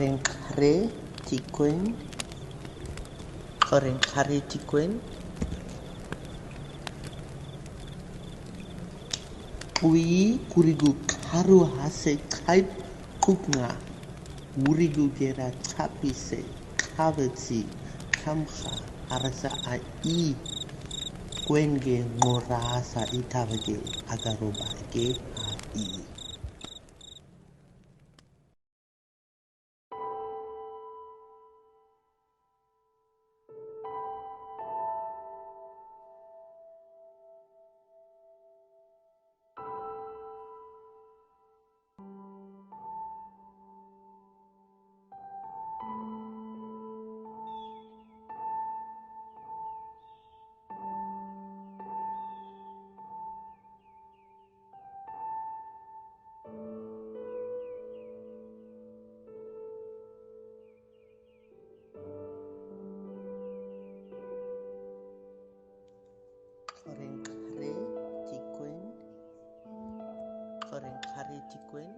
Kare tikwen. Kare tikwen. Ui kurigu karu hase kaip kuknga. Urigu gera tapise kaveti kamha arasa ai kwenge ngorasa itavage agaroba ge ai. Kare tikwen.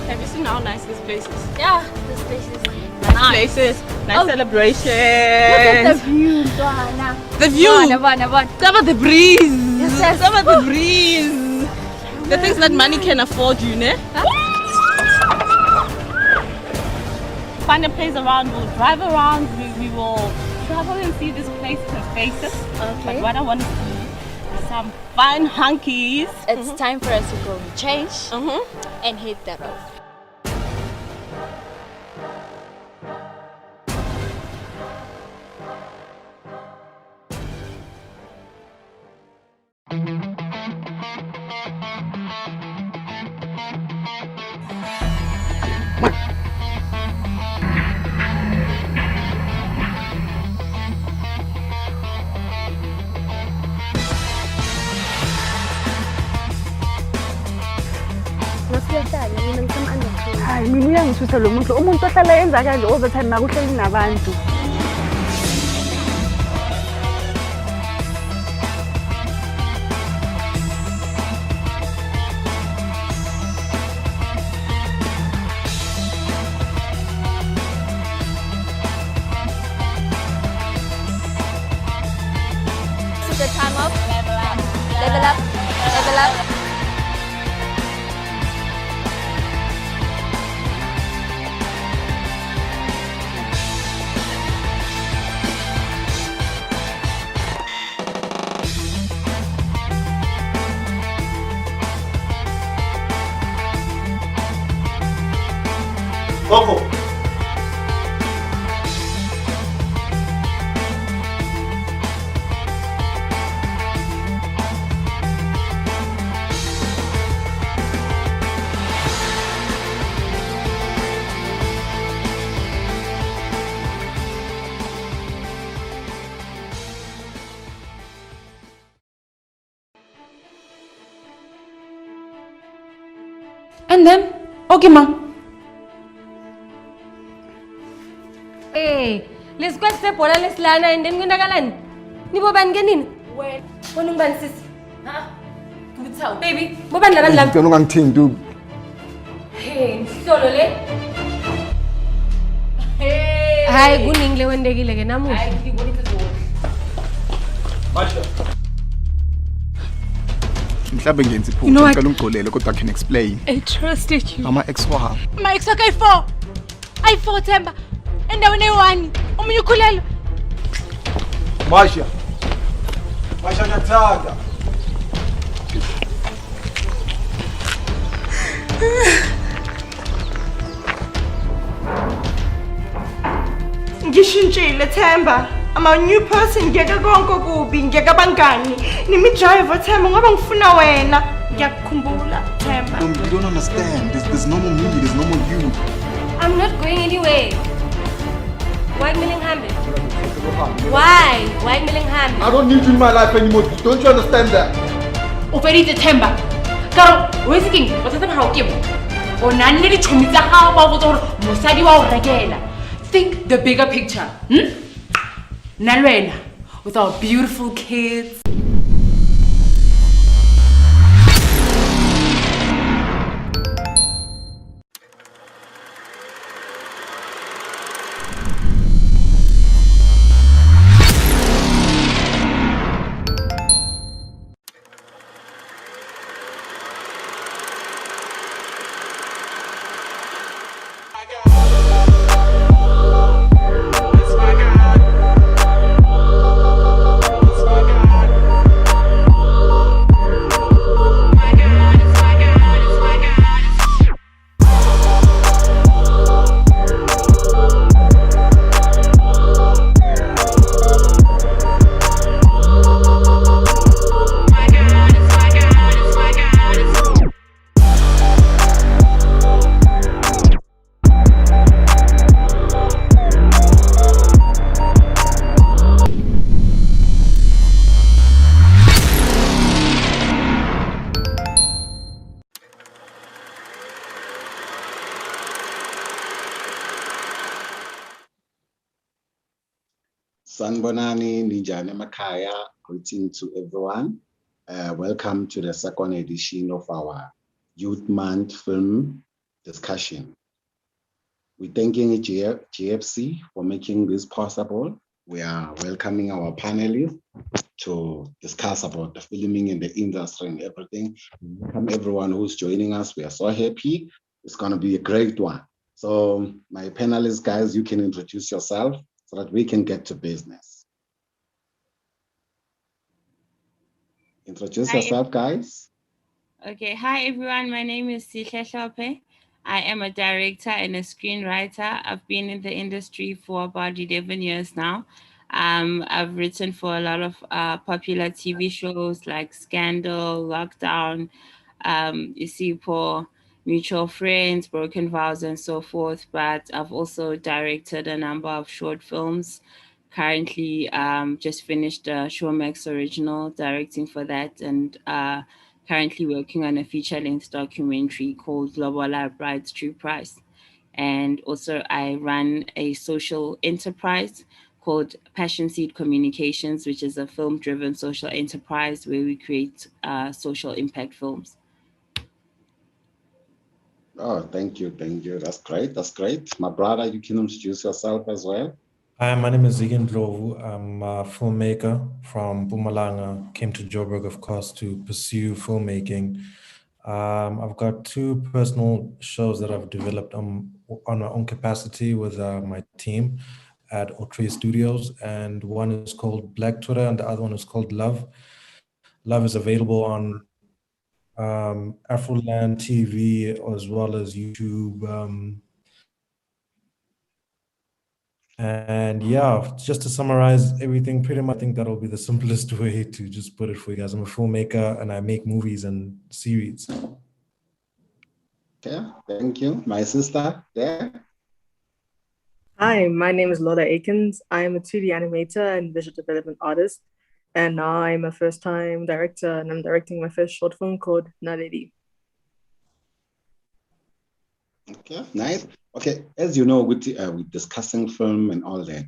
Have you seen how nice this place is? Yeah, this place is Nice places, nice celebrations. Look at the view, Donna. The view. What? Some of the breeze. Yes. Some of the breeze. The things that money can afford, you know. Find a place around. We'll drive around. We will travel and see this place and faces. Okay. But what I want to see is some fine hunkies. It's time for us to go and change and hit the road. Hayi mina uyangithusa lo muntu ohlala enza kanje overtime makuhleli nabantu. This is the time of level up. Coco. And then, okay ma. Hey, let's go step wala let's lana and then gunagalan. Ni boban ganin. Wait, wanong ban sis? Ha? Kubitsaw. Baby, boban laban lam. Don't want to. Hey, solo le. Hey. Ay, guning le wende gile namu. Ay, di boni to. Masha. Mhlawumbe ngenza iphutha ngicela ungigolele kodwa I can explain. I trusted you. Ama ex wami. My ex akayi-4. Ayi-4 Themba. Endaweni eyi-1. Omunye ukhulelwe. Masha. Masha ngiyakuthanda. Ngishintshile Themba. I'm a new person. Ngiyeka konke okubi, ngiyeka abangani. Nimi driver Themba ngoba ngifuna wena. Ngiyakukhumbula Themba. You don't understand. There's no more me, there's no more you. I'm not going anywhere. Why milling hambe? Why? Why Millingham? I don't need you in my life anymore. Don't you understand that? Ufeditse Themba. Karo, o itse keng? O tsetse ga o ke mo. O nang le ditšhomi tsa gago ba botsa gore mosadi wa o rekela. Think the bigger picture. Nna le wena with our beautiful kids. Sanbonani Nijane Makaya, greeting to everyone. Welcome to the second edition of our Youth Month film discussion. We're thanking GFC for making this possible. We are welcoming our panelists to discuss about the filming in the industry and everything. Welcome everyone who's joining us. We are so happy. It's going to be a great one. So my panelists, guys, you can introduce yourself so that we can get to business. Introduce yourself, guys. Okay, hi everyone. My name is Sihle Hlophe. I am a director and a screenwriter. I've been in the industry for about 11 years now. I've written for a lot of popular TV shows like Scandal, Lockdown, Isipo, Mutual Friends, Broken Vows, and so forth. But I've also directed a number of short films. Currently, just finished a Showmax original, directing for that, and currently working on a feature-length documentary called Lobola Bride's True Price. And also I run a social enterprise called Passion Seed Communications, which is a film-driven social enterprise where we create social impact films. Oh, thank you. That's great. My brother, you can introduce yourself as well. Hi, my name is Zigan Dlovu. I'm a filmmaker from Mpumalanga. Came to Joburg, of course, to pursue filmmaking. I've got two personal shows that I've developed on my own capacity with my team at Otre Studios, and one is called Black Twitter, and the other one is called Love. Love is available on Afroland TV as well as YouTube. And yeah, just to summarize everything, pretty much I think that'll be the simplest way to just put it for you guys. I'm a filmmaker and I make movies and series. Okay, thank you. My sister there. Hi, my name is Lola Akins. I am a 2D animator and visual development artist. And now I'm a first-time director and I'm directing my first short film called Naledi. Okay, nice. Okay, as you know, with discussing film and all that,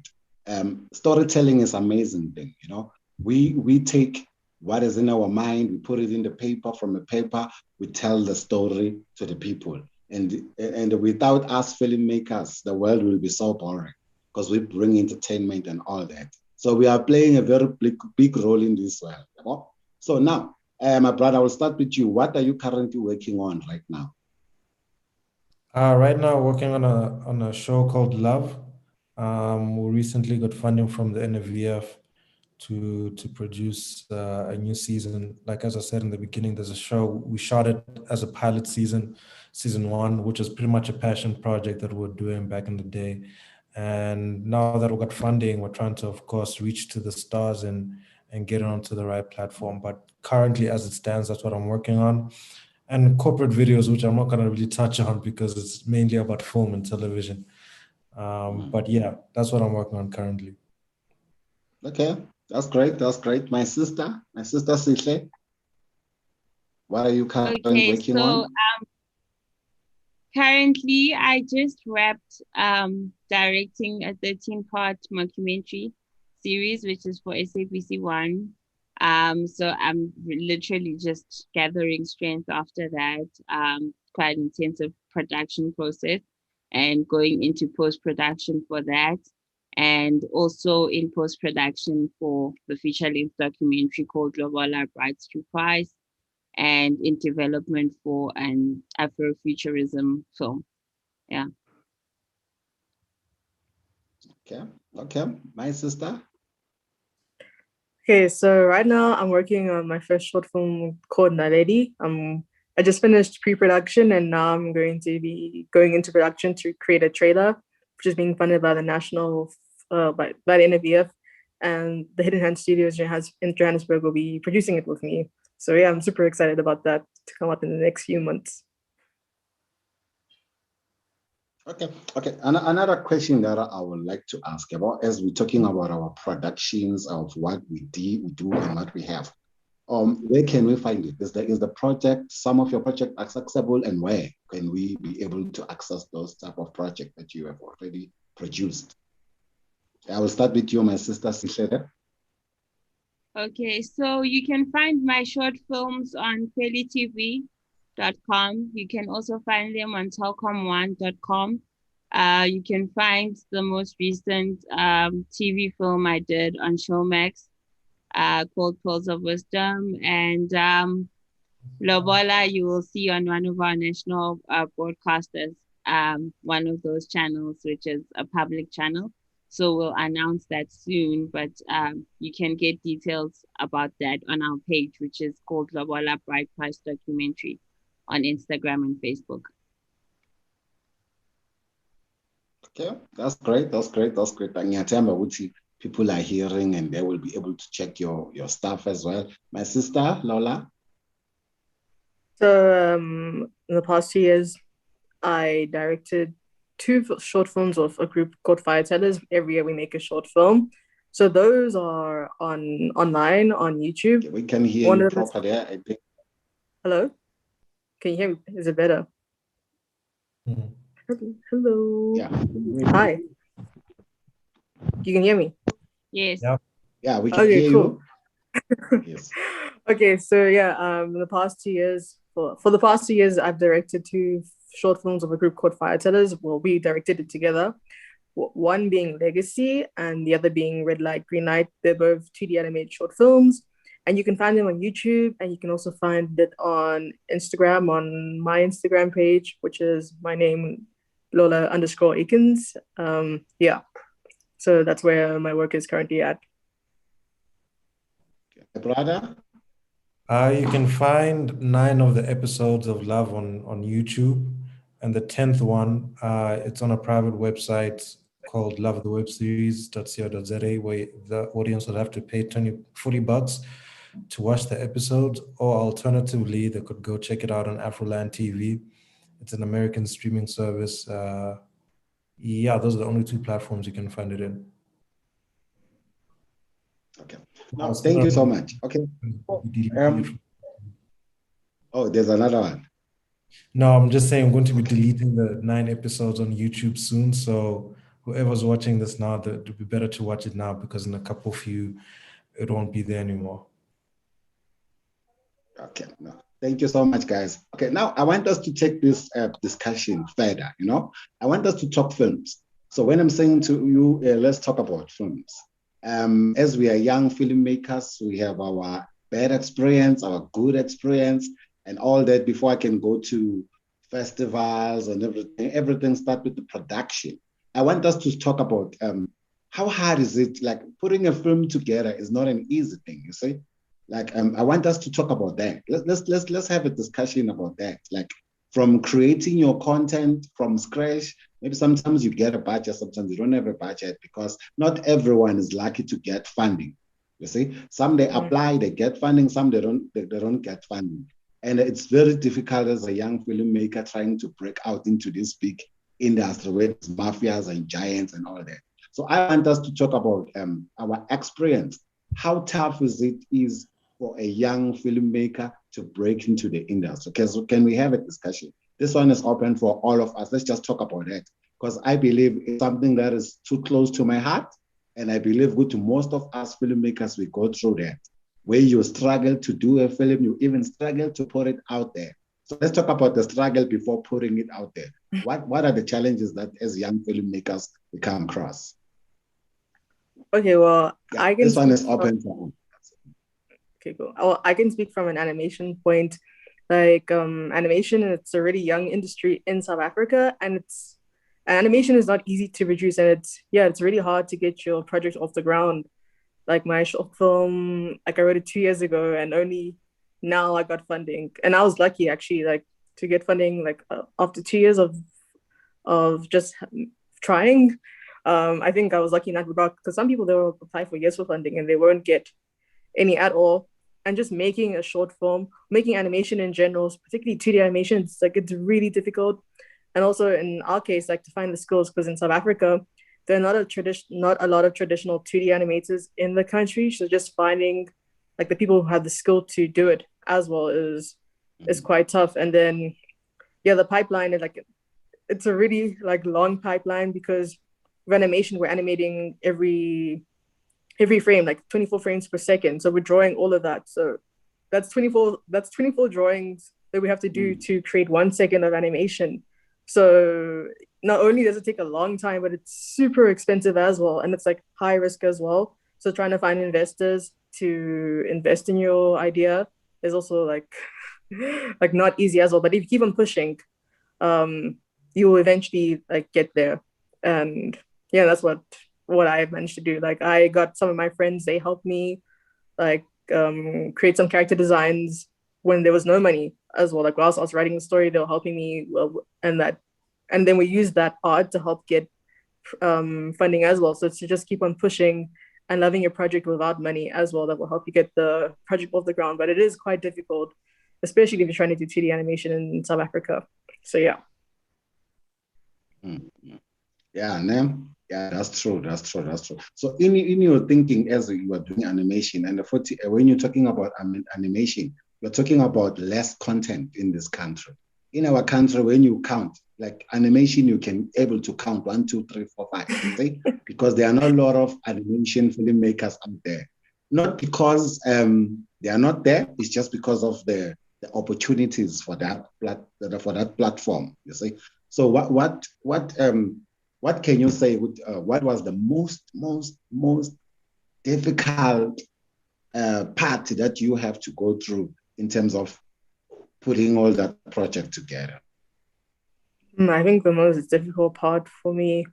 storytelling is amazing thing. You know, we take what is in our mind, we put it in the paper. From the paper, we tell the story to the people. And without us filmmakers, the world will be so boring because we bring entertainment and all that. So we are playing a very big role in this world. You know? So now, my brother, I will start with you. What are you currently working on right now? Right now, working on a show called Love. We recently got funding from the NFVF to produce a new season. Like as I said in the beginning, there's a show, we shot it as a pilot season 1, which is pretty much a passion project that we're doing back in the day. And now that we got funding, we're trying to, of course, reach to the stars and get it onto the right platform. But currently, as it stands, that's what I'm working on. And corporate videos, which I'm not going to really touch on because it's mainly about film and television. But yeah, that's what I'm working on currently. Okay, that's great. That's great. My sister Sihle, what are you currently Okay, working so on? currently I just wrapped directing a 13-part documentary series, which is for SABC One. So I'm literally just gathering strength after that. Quite intensive production process and going into post-production for that. And also in post-production for the feature-length documentary called Global Rights to Price, and in development for an Afrofuturism film. Yeah. Okay, okay. My sister. Okay, so right now I'm working on my first short film called Naledi. I just finished pre-production and now I'm going to be going into production to create a trailer, which is being funded by the national, by the NVF, and the Hidden Hand Studios in Johannesburg will be producing it with me. So yeah, I'm super excited about that to come out in the next few months. Okay, okay. Another question that I would like to ask about, as we're talking about our productions of what we do and what we have. Where can we find it? Is the project, some of your project accessible, and where can we be able to access those type of projects that you have already produced? I will start with you, my sister Sihle. Okay, so you can find my short films on quellytv.com. You can also find them on telcom1.com. You can find the most recent TV film I did on Showmax called Pearls of Wisdom. And Lobola, you will see on one of our national broadcasters, one of those channels, which is a public channel. So we'll announce that soon, but you can get details about that on our page, which is called Lobola Bright Price Documentary on Instagram and Facebook. Okay, that's great. That's great. That's great. And Uti, people are hearing and they will be able to check your stuff as well. My sister Lola. So in the past 2 years, I directed 2 short films of a group called Fire Tellers. Every year we make a short film. So those are online on YouTube. We can hear you properly. I think. Hello? Can you hear me? Is it better? Hello. Yeah. Hi. You can hear me? Yes. Yeah, we can hear cool. You. Yes. Okay, so yeah, in the past 2 years, for the past 2 years, I've directed 2 short films of a group called Fire Tellers. Well, we directed it together. One being Legacy and the other being Red Light, Green Light. They're both 2D animated short films. And you can find them on YouTube, and you can also find it on Instagram, on my Instagram page, which is my name, Lola_Akins. Yeah. So that's where my work is currently at. Brother? You can find 9 of the episodes of Love on YouTube. And the 10th one, it's on a private website called lovethewebseries.co.za, where the audience will have to pay $40 to watch the episodes, or alternatively, they could go check it out on Afroland TV. It's an American streaming service. Yeah, those are the only 2 platforms you can find it in. Okay. No, thank you so much. Okay. Oh, there's another one. No, I'm just saying I'm going to be deleting the 9 episodes on YouTube soon. So whoever's watching this now, it would be better to watch it now, because in a couple of you, it won't be there anymore. Okay. No. Thank you so much, guys. Okay, now I want us to take this discussion further. I want us to talk films. So when I'm saying to you, let's talk about films. As we are young filmmakers, we have our bad experience, our good experience, and all that before I can go to festivals and everything start with the production. I want us to talk about how hard is it? Like, putting a film together is not an easy thing, you see? Like, I want us to talk about that. Let's have a discussion about that. Like, from creating your content from scratch, maybe sometimes you get a budget, sometimes you don't have a budget, because not everyone is lucky to get funding. You see, some they apply, they get funding, some they don't get funding. And it's very difficult as a young filmmaker trying to break out into this big industry with mafias and giants and all that. So I want us to talk about our experience. How tough is for a young filmmaker to break into the industry? Okay, so can we have a discussion? This one is open for all of us. Let's just talk about it, because I believe it's something that is too close to my heart, and I believe good to most of us filmmakers, we go through that, where you struggle to do a film, you even struggle to put it out there. So let's talk about the struggle before putting it out there. What are the challenges that as young filmmakers we come across? Okay, well, yeah, this one is open for all. Okay, cool. Well, I can speak from an animation point. Like animation, it's a really young industry in South Africa, and animation is not easy to produce, and it's really hard to get your project off the ground. Like my short film, like I wrote it 2 years ago, and only now I got funding, and I was lucky actually, like to get funding like after 2 years of just trying. I think I was lucky in that regard, because some people, they will apply for years for funding and they won't get any at all. And just making a short film, making animation in general, particularly 2D animation, it's really difficult. And also in our case, like to find the skills, because in South Africa, there are not a lot of traditional 2D animators in the country. So just finding like the people who have the skill to do it as well is quite tough. And then the pipeline is like, it's a really like long pipeline, because with animation, we're animating every frame, like 24 frames per second. So we're drawing all of that. So that's 24 drawings that we have to do to create 1 second of animation. So not only does it take a long time, but it's super expensive as well. And it's like high risk as well. So trying to find investors to invest in your idea is also like like not easy as well. But if you keep on pushing, you will eventually like get there. And that's what I managed to do. Like I got some of my friends, they helped me like create some character designs when there was no money as well. Like whilst I was writing the story, they were helping me, and then we used that art to help get funding as well. So it's to just keep on pushing and loving your project without money as well, that will help you get the project off the ground. But it is quite difficult, especially if you're trying to do 2D animation in South Africa. So yeah. Yeah, Nam. Yeah, that's true. So in your thinking as you are doing animation, and when you're talking about animation, you're talking about less content in this country. In our country, when you count, like animation, you can able to count 1, 2, 3, 4, 5, see? Because there are not a lot of animation filmmakers out there. Not because they are not there, it's just because of the opportunities for that platform, you see. So what can you say? What was the most difficult part that you have to go through in terms of putting all that project together? I think the most difficult part for me,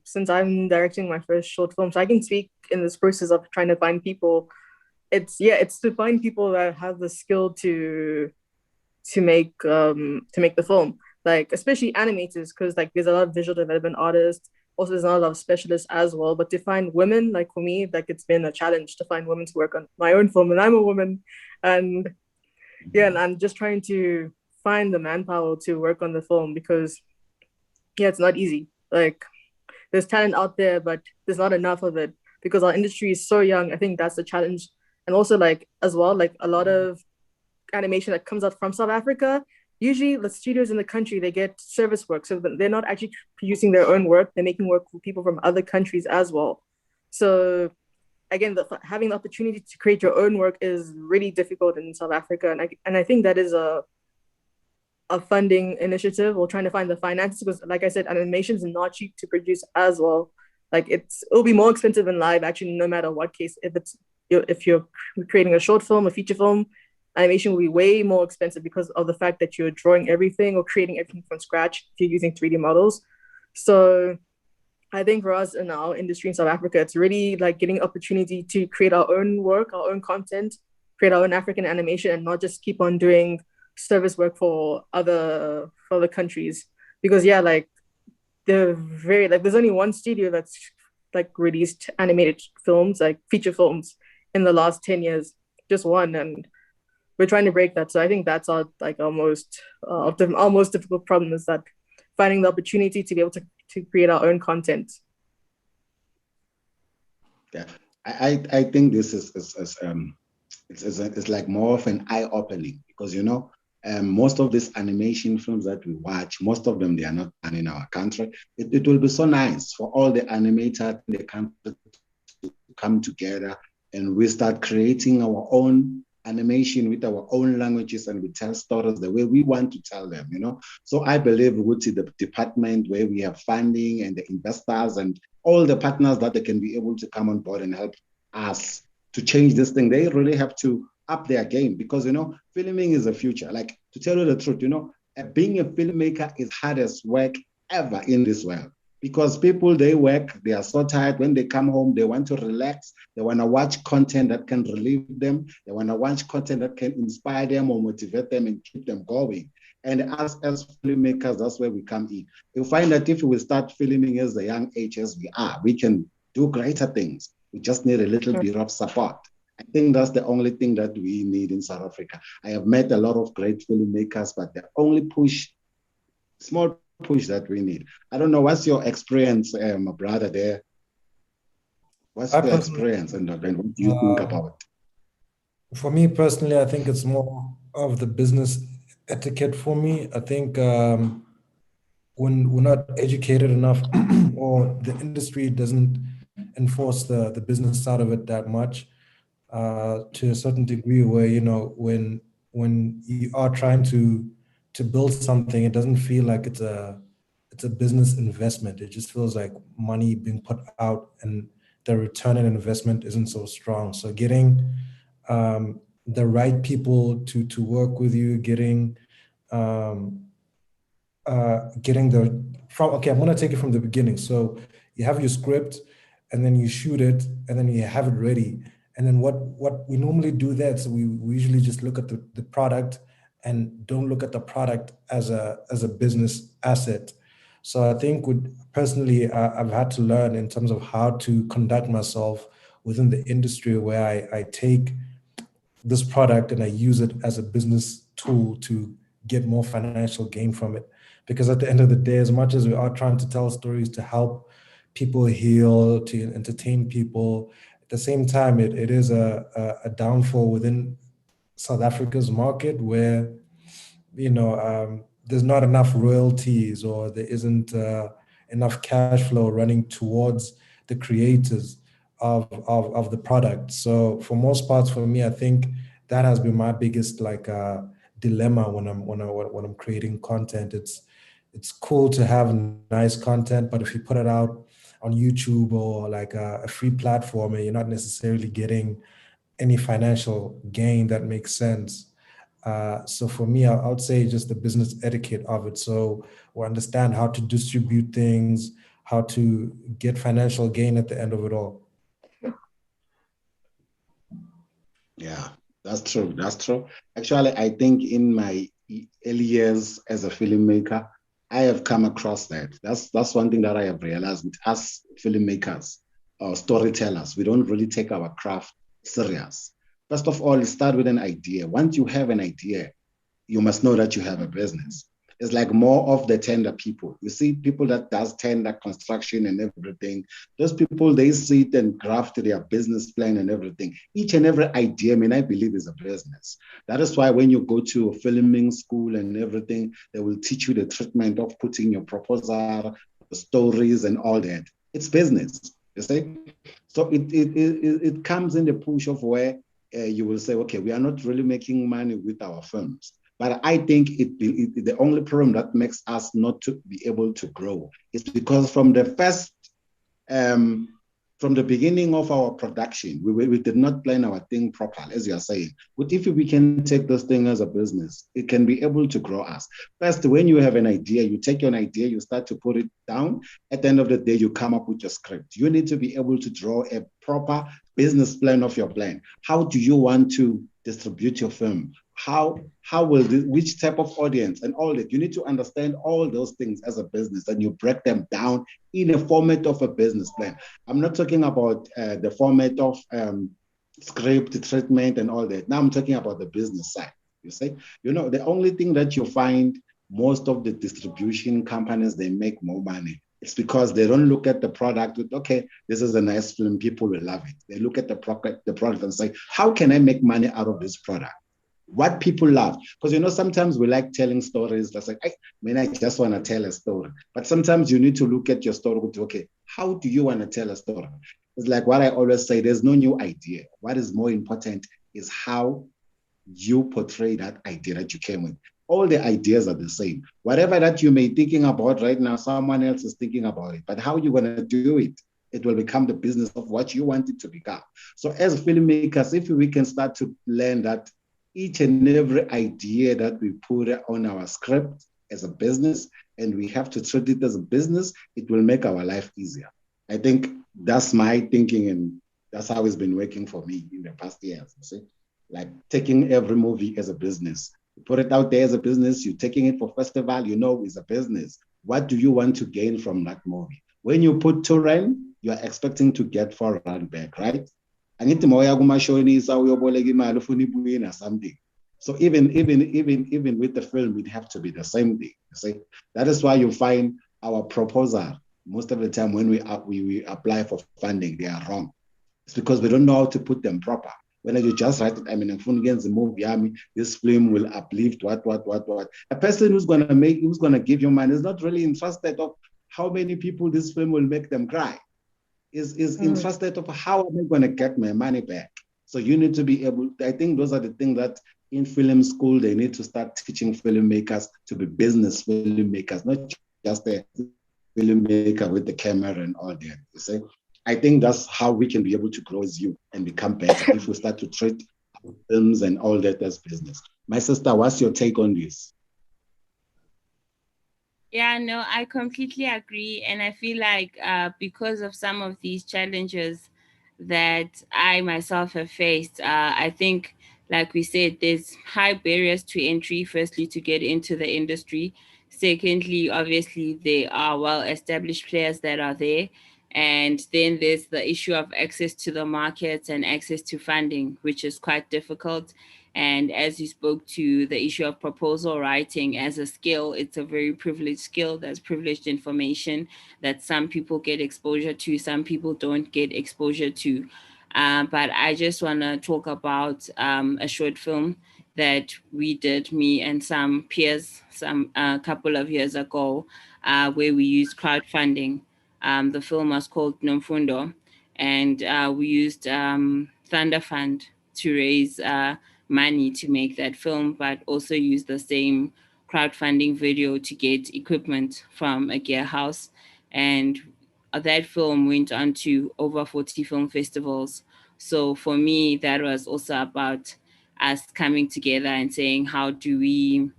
since I'm directing my first short film, so I can speak in this process of trying to find people. It's to find people that have the skill to make the film, like especially animators, because like there's a lot of visual development artists. Also, there's not a lot of specialists as well. But to find women, like for me, like it's been a challenge to find women to work on my own film, and I'm a woman, and and I'm just trying to find the manpower to work on the film, because it's not easy. Like there's talent out there, but there's not enough of it because our industry is so young. I think that's the challenge. And also like as well, like a lot of animation that comes out from South Africa, usually the studios in the country, they get service work. So they're not actually producing their own work. They're making work for people from other countries as well. So again, having the opportunity to create your own work is really difficult in South Africa. And I think that is a funding initiative, or trying to find the finances, because like I said, animation is not cheap to produce as well. Like it'll be more expensive in live actually, no matter what case. If you're creating a short film, a feature film, animation will be way more expensive because of the fact that you're drawing everything or creating everything from scratch if you're using 3D models. So I think for us in our industry in South Africa, it's really like getting opportunity to create our own work, our own content, create our own African animation, and not just keep on doing service work for other countries. Because like there's only one studio that's like released animated films, like feature films, in the last 10 years, just one, and we're trying to break that. So I think that's our most difficult problem, is that finding the opportunity to be able to to create our own content. Yeah, I think this is it's like more of an eye opening, because most of these animation films that we watch, most of them, they are not done in our country. It will be so nice for all the animators in the country to come together and we start creating our own animation with our own languages, and we tell stories the way we want to tell them, So I believe we would see the department where we have funding and the investors and all the partners that they can be able to come on board and help us to change this thing. They really have to up their game, because filming is the future. Like, to tell you the truth, being a filmmaker is hardest work ever in this world, because people, they work, they are so tired. When they come home, they want to relax, they want to watch content that can relieve them, they want to watch content that can inspire them or motivate them and keep them going. And as filmmakers, that's where we come in. You'll find that if we start filming as a young age as we are, we can do greater things. We just need a little bit of support. I think that's the only thing that we need in South Africa. I have met a lot of great filmmakers, but the only small push that we need. I don't know, what's your experience, my brother there? What's your experience, and what do you think about it? For me personally, I think it's more of the business etiquette for me. I think when we're not educated enough or the industry doesn't enforce the business side of it that much, to a certain degree, where when you are trying to build something, it doesn't feel like it's a business investment. It just feels like money being put out, and the return on investment isn't so strong. So getting the right people to work with you, getting I'm going to take it from the beginning. So you have your script, and then you shoot it, and then you have it ready. And then what we normally do there, so we usually just look at the product and don't look at the product as a business asset. So I think personally, I've had to learn in terms of how to conduct myself within the industry, where I take this product and I use it as a business tool to get more financial gain from it. Because at the end of the day, as much as we are trying to tell stories to help people heal, to entertain people, at the same time, it is a downfall within South Africa's market, where there's not enough royalties, or there isn't enough cash flow running towards the creators of the product. So for most parts, for me, I think that has been my biggest dilemma when I'm creating content. It's cool to have nice content, but if you put it out on YouTube or like a free platform, and you're not necessarily getting any financial gain that makes sense. So for me, I would say just the business etiquette of it. So we understand how to distribute things, how to get financial gain at the end of it all. Yeah, that's true. That's true. Actually, I think in my early years as a filmmaker, I have come across that. That's one thing that I have realized with us filmmakers or storytellers. We don't really take our craft serious. First of all, you start with an idea. Once you have an idea, you must know that you have a business. It's like more of the tender people. You see people that does tender construction and everything. Those people, they sit and graft their business plan and everything. Each and every idea, I believe, is a business. That is why when you go to a filming school and everything, they will teach you the treatment of putting your proposal, the stories and all that. It's business, you see? So it comes in the push of where you will say, okay, we are not really making money with our films. But I think the only problem that makes us not to be able to grow is because from the beginning of our production, we did not plan our thing properly, as you are saying. But if we can take this thing as a business, it can be able to grow us. First, when you have an idea, you take an idea, you start to put it down. At the end of the day, you come up with your script. You need to be able to draw a proper business plan of your plan. How do you want to distribute your film? How will which type of audience and all that? You need to understand all those things as a business, and you break them down in a format of a business plan. I'm not talking about the format of script treatment and all that. Now I'm talking about the business side. You see, the only thing that you find, most of the distribution companies, they make more money It's because they don't look at the product with, okay, this is a nice film, people will love it. They look at the product and say, how can I make money out of this product? What people love. Because, sometimes we like telling stories. That's like, I just want to tell a story. But sometimes you need to look at your story with, okay, how do you want to tell a story? It's like what I always say, there's no new idea. What is more important is how you portray that idea that you came with. All the ideas are the same. Whatever that you may be thinking about right now, someone else is thinking about it. But how you're going to do it, it will become the business of what you want it to become. So as filmmakers, if we can start to learn that each and every idea that we put on our script as a business, and we have to treat it as a business, it will make our life easier. I think that's my thinking, and that's how it's been working for me in the past years. You see? Like taking every movie as a business. You put it out there as a business, you're taking it for festival, it's a business. What do you want to gain from that movie? When you put 2 rand, you're expecting to get 4 rand back, right? And something. So even with the film, it have to be the same thing. You see? That is why you find our proposal, most of the time when we apply for funding, they are wrong. It's because we don't know how to put them proper. When you just write it, the movie, this film will uplift what. A person who's gonna give you money is not really interested of how many people this film will make them cry. Is interested of how am I gonna get my money back. So you need to be able. I think those are the things that in film school they need to start teaching filmmakers to be business filmmakers, not just a filmmaker with the camera and all that. You see. I think that's how we can be able to grow as you and become better if we start to treat films and all that as business. My sister, what's your take on this? Yeah, no, I completely agree. And I feel like because of some of these challenges that I myself have faced, I think, like we said, there's high barriers to entry, firstly, to get into the industry. Secondly, obviously, there are well-established players that are there. And then there's the issue of access to the markets and access to funding, which is quite difficult. And as you spoke to the issue of proposal writing as a skill, it's a very privileged skill. That's privileged information that some people get exposure to, some people don't get exposure to. But I just want to talk about a short film that we did, me and some peers, a couple of years ago, where we used crowdfunding. The film was called Nomfundo, and we used Thunder Fund to raise money to make that film, but also used the same crowdfunding video to get equipment from a gear house. And that film went on to over 40 film festivals. So for me, that was also about us coming together and saying, how do we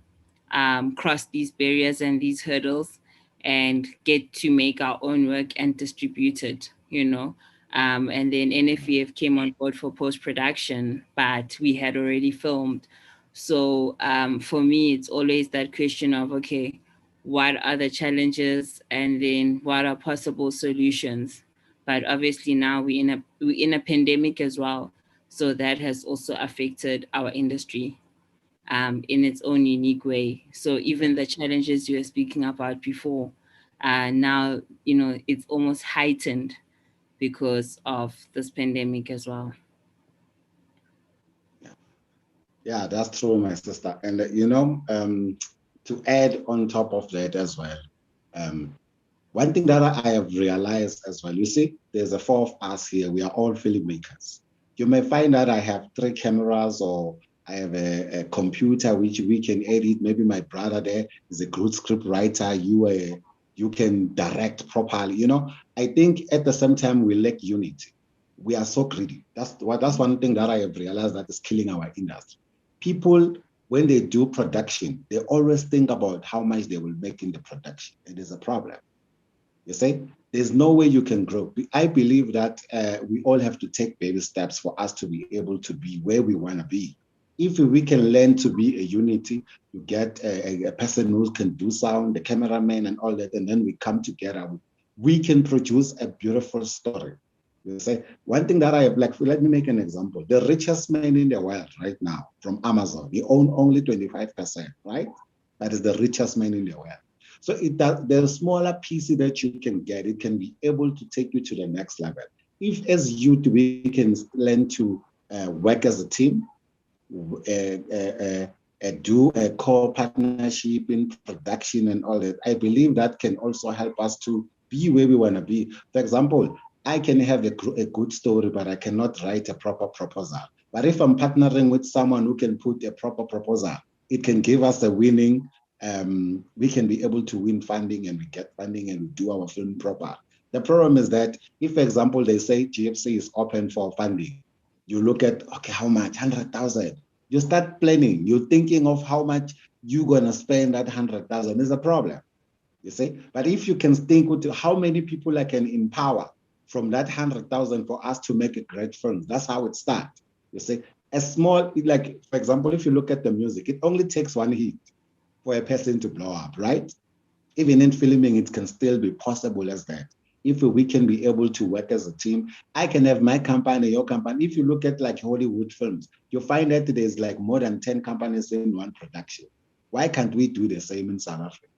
cross these barriers and these hurdles and get to make our own work and distribute it, and then NFVF came on board for post-production, but we had already filmed. So for me, it's always that question of, okay, what are the challenges and then what are possible solutions? But obviously now we're in a pandemic as well. So that has also affected our industry in its own unique way. So even the challenges you were speaking about before, now, it's almost heightened because of this pandemic as well. Yeah, that's true, my sister. And, to add on top of that as well, one thing that I have realized as well, you see, there's 4 of us here. We are all filmmakers. You may find that I have 3 cameras, or I have a computer which we can edit. Maybe my brother there is a good script writer. You can direct properly. I think at the same time we lack unity. We are so greedy. That's one thing that I have realized that is killing our industry. People, when they do production, they always think about how much they will make in the production. It is a problem. You see, there's no way you can grow. I believe that we all have to take baby steps for us to be able to be where we want to be. If we can learn to be a unity, you get a person who can do sound, the cameraman and all that, and then we come together, we can produce a beautiful story. You say, one thing that I have, let me make an example. The richest man in the world right now from Amazon, he owns only 25%, right? That is the richest man in the world. So the smaller PC that you can get, it can be able to take you to the next level. If as youth we can learn to work as a team, do a core partnership in production and all that, I believe that can also help us to be where we want to be. For example, I can have a good story, but I cannot write a proper proposal. But if I'm partnering with someone who can put a proper proposal, it can give us a winning. We can be able to win funding, and we get funding and we do our film proper. The problem is that if, for example, they say GFC is open for funding, you look at, okay, how much? 100,000. You start planning. You're thinking of how much you're going to spend that 100,000 is a problem, you see. But if you can think with how many people I can empower from that 100,000 for us to make a great film, that's how it starts, you see. A small, like, for example, if you look at the music, it only takes one hit for a person to blow up, right? Even in filming, it can still be possible as that. If we can be able to work as a team, I can have my company, your company. If you look at like Hollywood films, you find that there's like more than 10 companies in one production. Why can't we do the same in South Africa?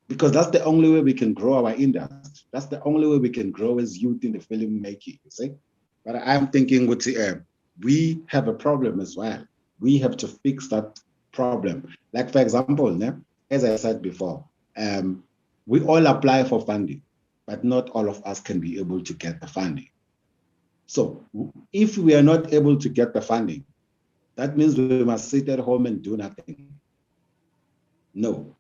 Because that's the only way we can grow our industry. That's the only way we can grow as youth in the filmmaking, you see? But I'm thinking with we have a problem as well. We have to fix that problem. Like, for example, as I said before, we all apply for funding, but not all of us can be able to get the funding. So if we are not able to get the funding, that means we must sit at home and do nothing. No.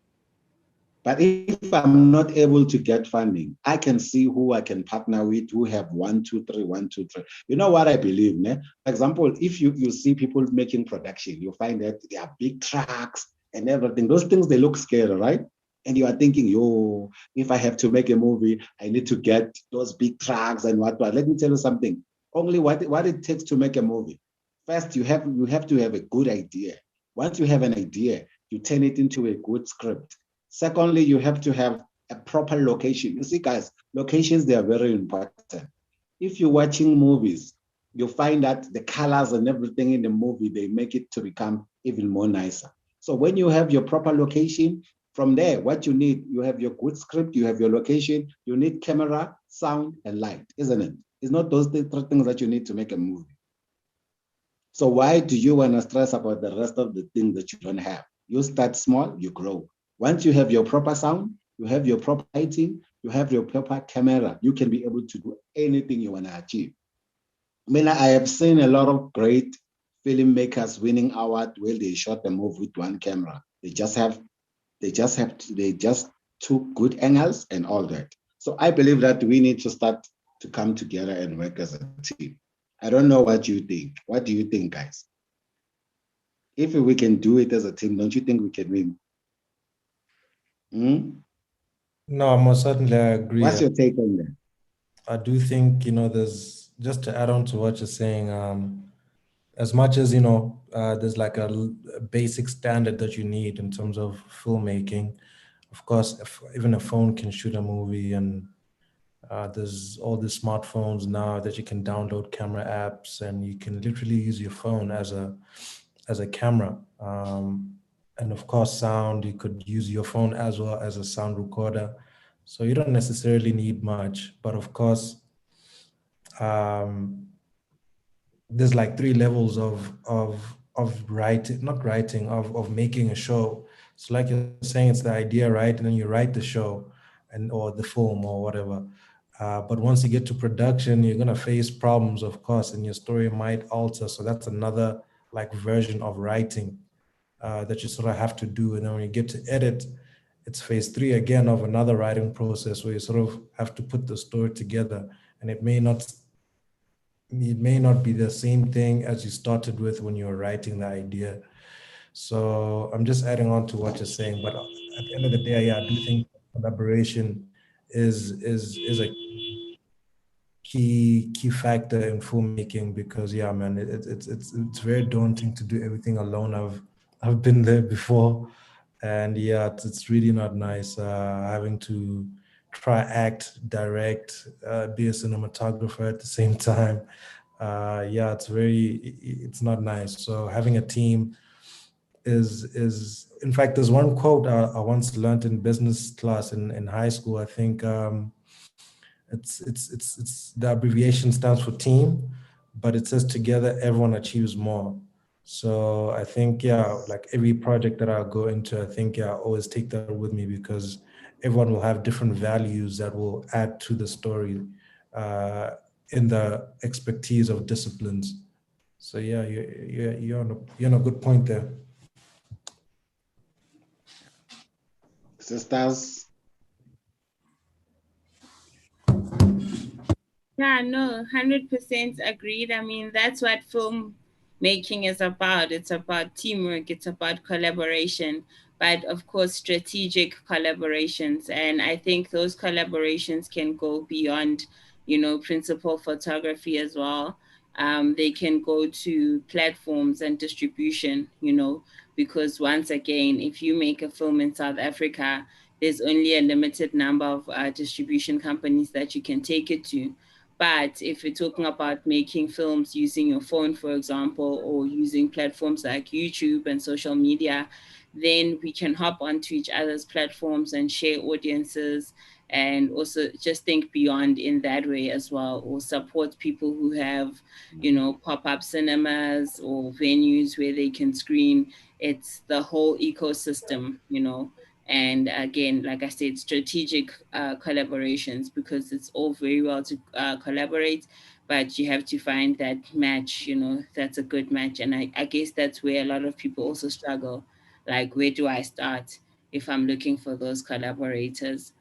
But if I'm not able to get funding, I can see who I can partner with, who have 1, 2, 3, 1, 2, 3. You know what I believe, ne? For example, if you see people making production, you find that they are big trucks and everything. Those things, they look scary, right? And you are thinking, yo, if I have to make a movie, I need to get those big trucks and what. Let me tell you something. Only what it takes to make a movie. First, you have to have a good idea. Once you have an idea, you turn it into a good script. Secondly, you have to have a proper location. You see, guys, locations, they are very important. If you're watching movies, you find that the colors and everything in the movie, they make it to become even more nicer. So when you have your proper location, from there, what you need, you have your good script, you have your location, you need camera, sound, and light, isn't it? It's not those three things that you need to make a movie. So why do you want to stress about the rest of the things that you don't have? You start small, you grow. Once you have your proper sound, you have your proper lighting, you have your proper camera, you can be able to do anything you want to achieve. I mean, I have seen a lot of great filmmakers winning awards where they shot the movie with one camera. They just took good angles and all that. So I believe that we need to start to come together and work as a team. I don't know what you think. What do you think, guys? If we can do it as a team, don't you think we can win? No, most certainly I agree. What's your take on that? I do think, there's, just to add on to what you're saying, as much as, there's like a basic standard that you need in terms of filmmaking. Of course, even a phone can shoot a movie, and there's all the smartphones now that you can download camera apps, and you can literally use your phone as a camera. And of course, sound, you could use your phone as well as a sound recorder. So you don't necessarily need much, but of course, there's like 3 levels of writing, not writing, of making a show. So like you're saying, it's the idea, right? And then you write the show or the film or whatever. But once you get to production, you're gonna face problems, of course, and your story might alter. So that's another like version of writing that you sort of have to do. And then when you get to edit, it's phase 3 again of another writing process where you sort of have to put the story together, and it may not be the same thing as you started with when you were writing the idea. So I'm just adding on to what you're saying, but at the end of the day, I do think collaboration is a key factor in filmmaking, because man, it's very daunting to do everything alone. I've been there before, and it's really not nice having to try act, direct, be a cinematographer at the same time. It's not nice. So having a team is in fact, there's one quote I once learned in business class in high school. I think it's the abbreviation stands for team, but it says together everyone achieves more. So I think, like every project that I go into, I think, I always take that with me, because everyone will have different values that will add to the story in the expertise of disciplines. So yeah, you're on a good point there. Sisters? Yeah, no, 100% agreed. I mean, that's what film making is about. It's about teamwork, it's about collaboration, but of course, strategic collaborations. And I think those collaborations can go beyond, principal photography as well. They can go to platforms and distribution, because once again, if you make a film in South Africa, there's only a limited number of distribution companies that you can take it to. But if you're talking about making films using your phone, for example, or using platforms like YouTube and social media, then we can hop onto each other's platforms and share audiences, and also just think beyond in that way as well, or support people who have, pop-up cinemas or venues where they can screen. It's the whole ecosystem, and again, like I said, strategic collaborations, because it's all very well to collaborate, but you have to find that match, that's a good match. And I guess that's where a lot of people also struggle. Like, where do I start if I'm looking for those collaborators?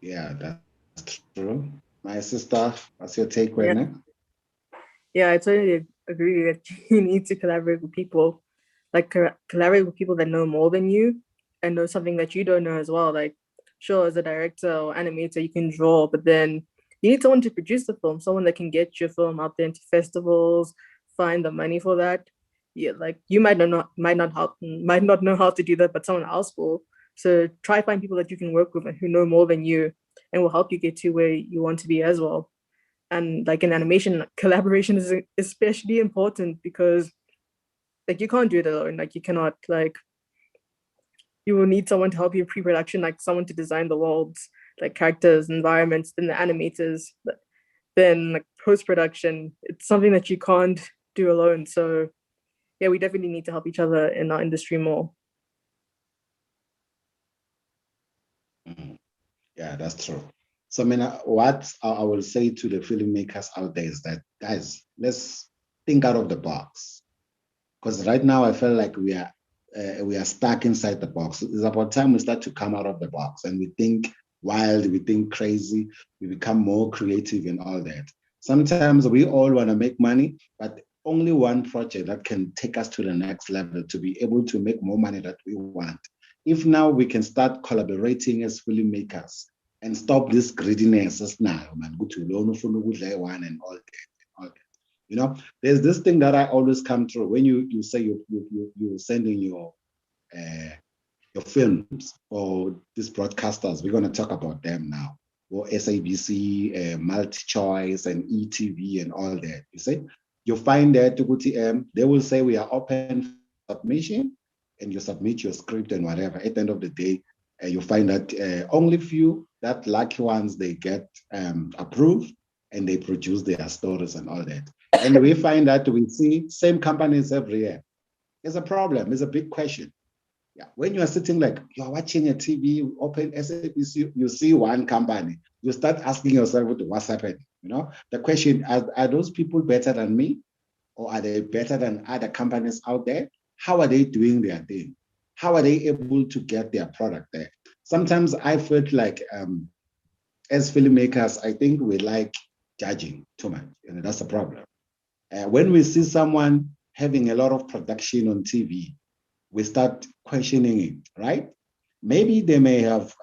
Yeah, that's true. My sister, what's your take, Yeah. Wena? Yeah, I totally agree that you need to collaborate with people, like collaborate with people that know more than you and know something that you don't know as well. Like, sure, as a director or animator, you can draw, but then you need someone to produce the film, someone that can get your film out there into festivals, find the money for that. Yeah, like you might not know how to do that, but someone else will. So try find people that you can work with and who know more than you and will help you get to where you want to be as well. And like in animation, collaboration is especially important because like you can't do it alone. Like you cannot, like you will need someone to help you in pre-production, like someone to design the worlds, like characters, environments, then the animators, then like post-production. It's something that you can't do alone. So yeah, we definitely need to help each other in our industry more. Yeah, that's true. So, I mean, what I will say to the filmmakers out there is that, guys, let's think out of the box. Because right now I feel like we are stuck inside the box. It's about time we start to come out of the box and we think wild, we think crazy, we become more creative and all that. Sometimes we all want to make money, but only one project that can take us to the next level to be able to make more money that we want. If now we can start collaborating as filmmakers and stop this greediness as now, man, go to loan one and all that. There's this thing that I always come through when you say you're sending your films or these broadcasters. We're going to talk about them now, or SABC, Multi-Choice, and ETV, and all that. You see, you find that they will say we are open for submission, and you submit your script and whatever. At the end of the day, you find that only few, that lucky ones, they get approved and they produce their stories and all that. And we find that we see same companies every year. It's a problem. It's a big question. Yeah. When you are sitting like you're watching a TV, you open SABC, you see one company, you start asking yourself what's happening. The question, are those people better than me? Or are they better than other companies out there? How are they doing their thing? How are they able to get their product there? Sometimes I felt like as filmmakers, I think we like judging too much, and that's the problem. When we see someone having a lot of production on TV, we start questioning it, right? Maybe they may have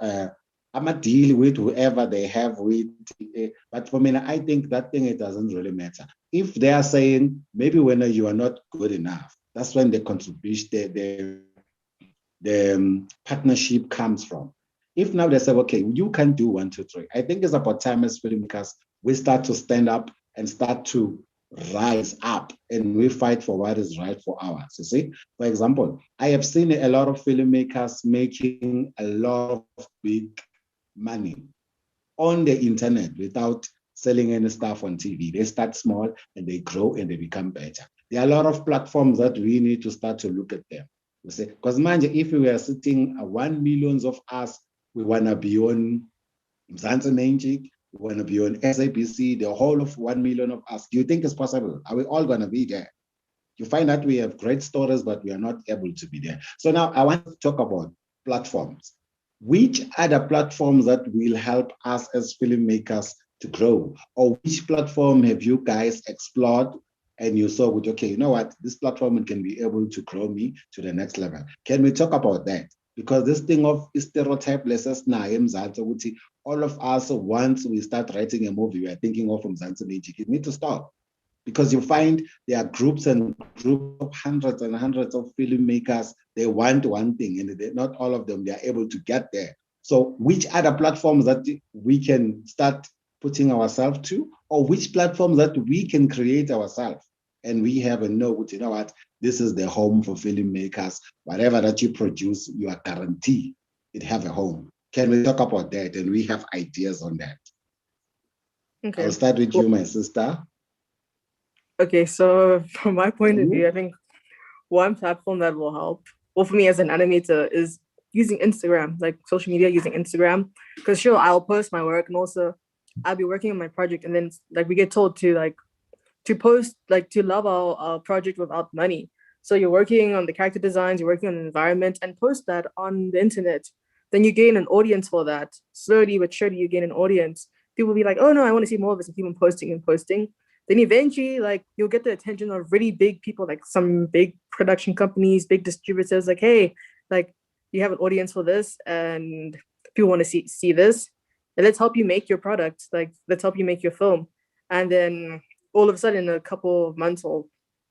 I'm a deal with whoever they have with, but for me, I think that thing, it doesn't really matter. If they are saying maybe when you are not good enough, that's when the contribution, the partnership comes from. If now they say, okay, you can do 1, 2, 3, I think it's about time as filmmakers we start to stand up and start to rise up and we fight for what is right for ours. You see, for example, I have seen a lot of filmmakers making a lot of big money on the internet without selling any stuff on TV. They start small and they grow and they become better. There are a lot of platforms that we need to start to look at them. You see, because mind you, if we were sitting 1 million of us, we want to be on Mzansi Magic, we want to be on SABC, the whole of 1 million of us. Do you think it's possible? Are we all going to be there? You find that we have great stories, but we are not able to be there. So now I want to talk about platforms. Which other platforms that will help us as filmmakers to grow? Or which platform have you guys explored and you saw, okay, you know what, this platform can be able to grow me to the next level? Can we talk about that? Because this thing of stereotype lessons now, all of us, once we start writing a movie, we are thinking of Mzansi Magic. You need to stop. Because you find there are groups and groups of hundreds and hundreds of filmmakers, they want one thing and not all of them, they are able to get there. So which other platforms that we can start putting ourselves to, or which platforms that we can create ourselves? And we have a know, you know what, this is the home for filmmakers. Whatever that you produce, you are guaranteed it have a home. Can we talk about that? And we have ideas on that. Okay. I'll start with you, my sister. Okay, so from my point of view, I think one platform that will help, well, for me as an animator, is using Instagram, like social media, using Instagram. Because sure, I'll post my work and also I'll be working on my project, and then like we get told to post, like to love our project without money. So you're working on the character designs, you're working on the environment, and post that on the internet. Then you gain an audience for that. Slowly but surely you gain an audience. People will be like, oh no, I want to see more of this, and keep on posting and posting. Then eventually, like, you'll get the attention of really big people, like some big production companies, big distributors, like, hey, like, you have an audience for this and people want to see this. And let's help you make your product. Like, let's help you make your film. And then all of a sudden, in a couple of months, or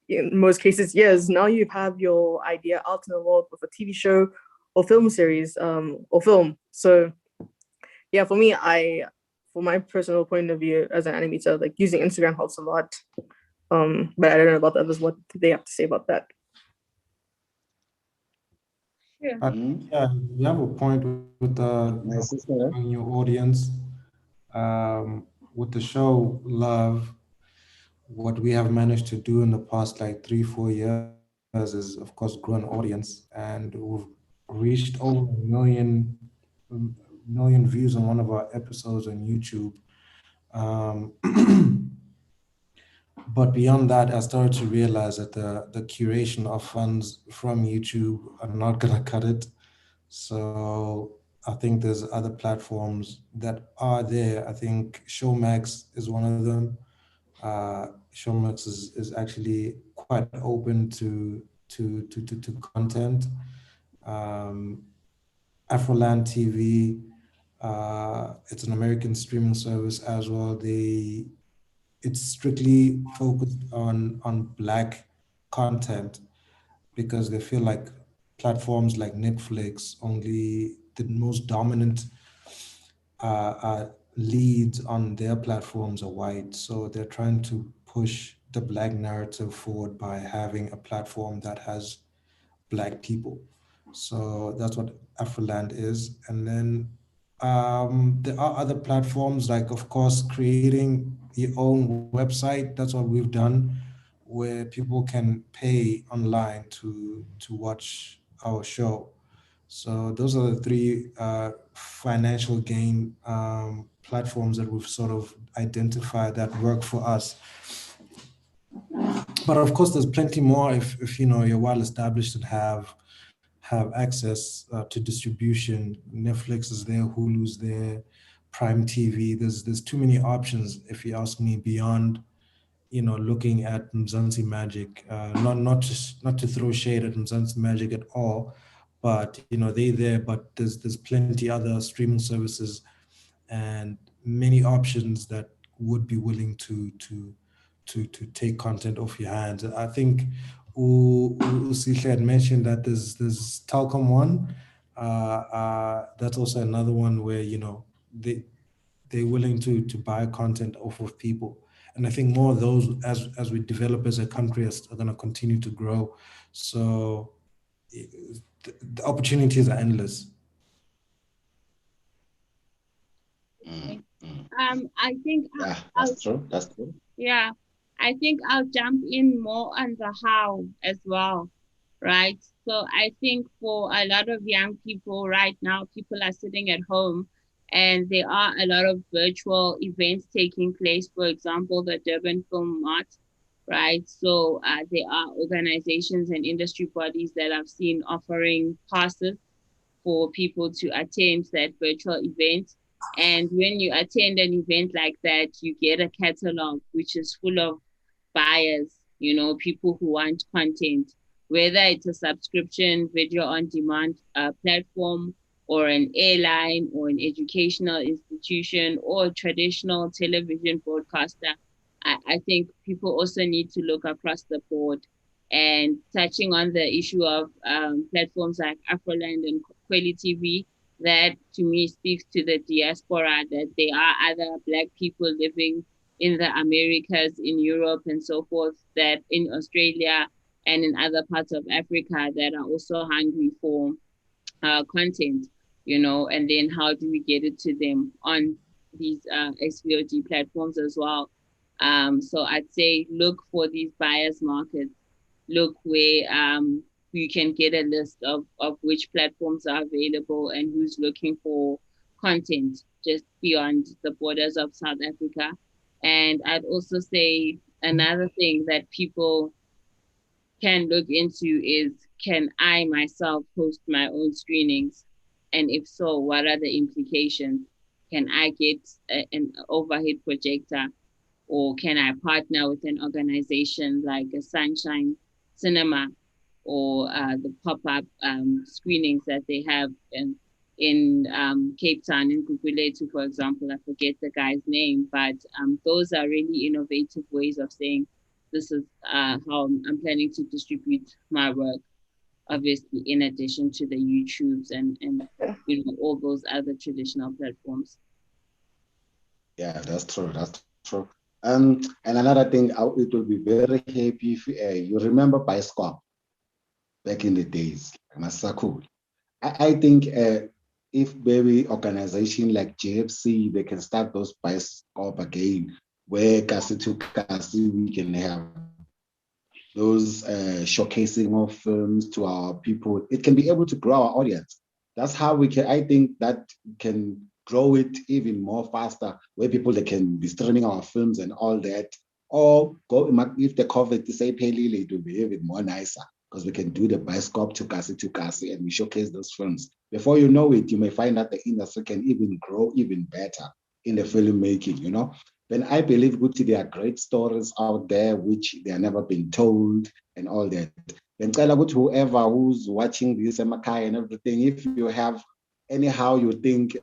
in most cases, years, now you have your idea out in the world with a TV show or film series, or film. So yeah, for me, for my personal point of view as an animator, like using Instagram helps a lot. But I don't know about the others, what they have to say about that. Yeah, you have a point with the your audience. With the show Love, what we have managed to do in the past like 3-4 years is of course grow an audience, and we've reached over a million views on one of our episodes on YouTube. But beyond that, I started to realize that the curation of funds from YouTube are not going to cut it. So I think there's other platforms that are there. I think Showmax is one of them. Showmax is actually quite open to content. Afroland TV, it's an American streaming service as well. It's strictly focused on Black content because they feel like platforms like Netflix, only the most dominant leads on their platforms are white. So they're trying to push the Black narrative forward by having a platform that has Black people. So that's what Afroland is. And then there are other platforms, like, of course, creating your own website. That's what we've done, where people can pay online to watch our show. So those are the three financial gain platforms that we've sort of identified that work for us. But of course, there's plenty more if you know you're well established and have access to distribution. Netflix is there, Hulu's there, Prime TV. There's too many options, if you ask me, beyond looking at Mzansi Magic. Not to throw shade at Mzansi Magic at all, but they're there. But there's plenty other streaming services and many options that would be willing to take content off your hands. I think Usihle had mentioned that there's Telkom One. That's also another one where they're willing to buy content off of people. And I think more of those, as we develop as a country, are going to continue to grow. So the opportunities are endless. I think that's true. That's true. Yeah, I think I'll jump in more on the how as well, right? So I think for a lot of young people right now, people are sitting at home and there are a lot of virtual events taking place. For example, the Durban Film Mart, right? So there are organizations and industry bodies that I've seen offering passes for people to attend that virtual event. And when you attend an event like that, you get a catalog which is full of buyers, people who want content, whether it's a subscription, video on demand platform, or an airline, or an educational institution, or a traditional television broadcaster. I think people also need to look across the board. And touching on the issue of platforms like Afroland and Kweli TV, that to me speaks to the diaspora, that there are other Black people living in the Americas, in Europe, and so forth, that in Australia and in other parts of Africa that are also hungry for content, and then how do we get it to them on these SVOD platforms as well? So I'd say look for these buyers markets, look where you can get a list of which platforms are available and who's looking for content just beyond the borders of South Africa. And I'd also say another thing that people can look into is, can I myself host my own screenings? And if so, what are the implications? Can I get an overhead projector? Or can I partner with an organization like a Sunshine Cinema, or the pop-up screenings that they have in Cape Town, in Gugulethu, for example? I forget the guy's name, but those are really innovative ways of saying, this is how I'm planning to distribute my work, obviously, in addition to the YouTubes and all those other traditional platforms. Yeah, that's true. That's true. And another thing, it will be very happy if you remember Bioscope back in the days. Masakul. I think if maybe organization like JFC, they can start those Bioscope again, where Kasi to Kasi, we can have those showcasing of films to our people. It can be able to grow our audience. That's how we can, I think that can grow it even more faster, where people, they can be streaming our films and all that. Or go, if the COVID is a palely, it will be even more nicer, because we can do the Bioscope to Kasi and we showcase those films. Before you know it, you may find that the industry can even grow even better in the filmmaking, Then I believe there are great stories out there which they have never been told and all that. Then whoever who's watching this and everything, if you have anyhow you think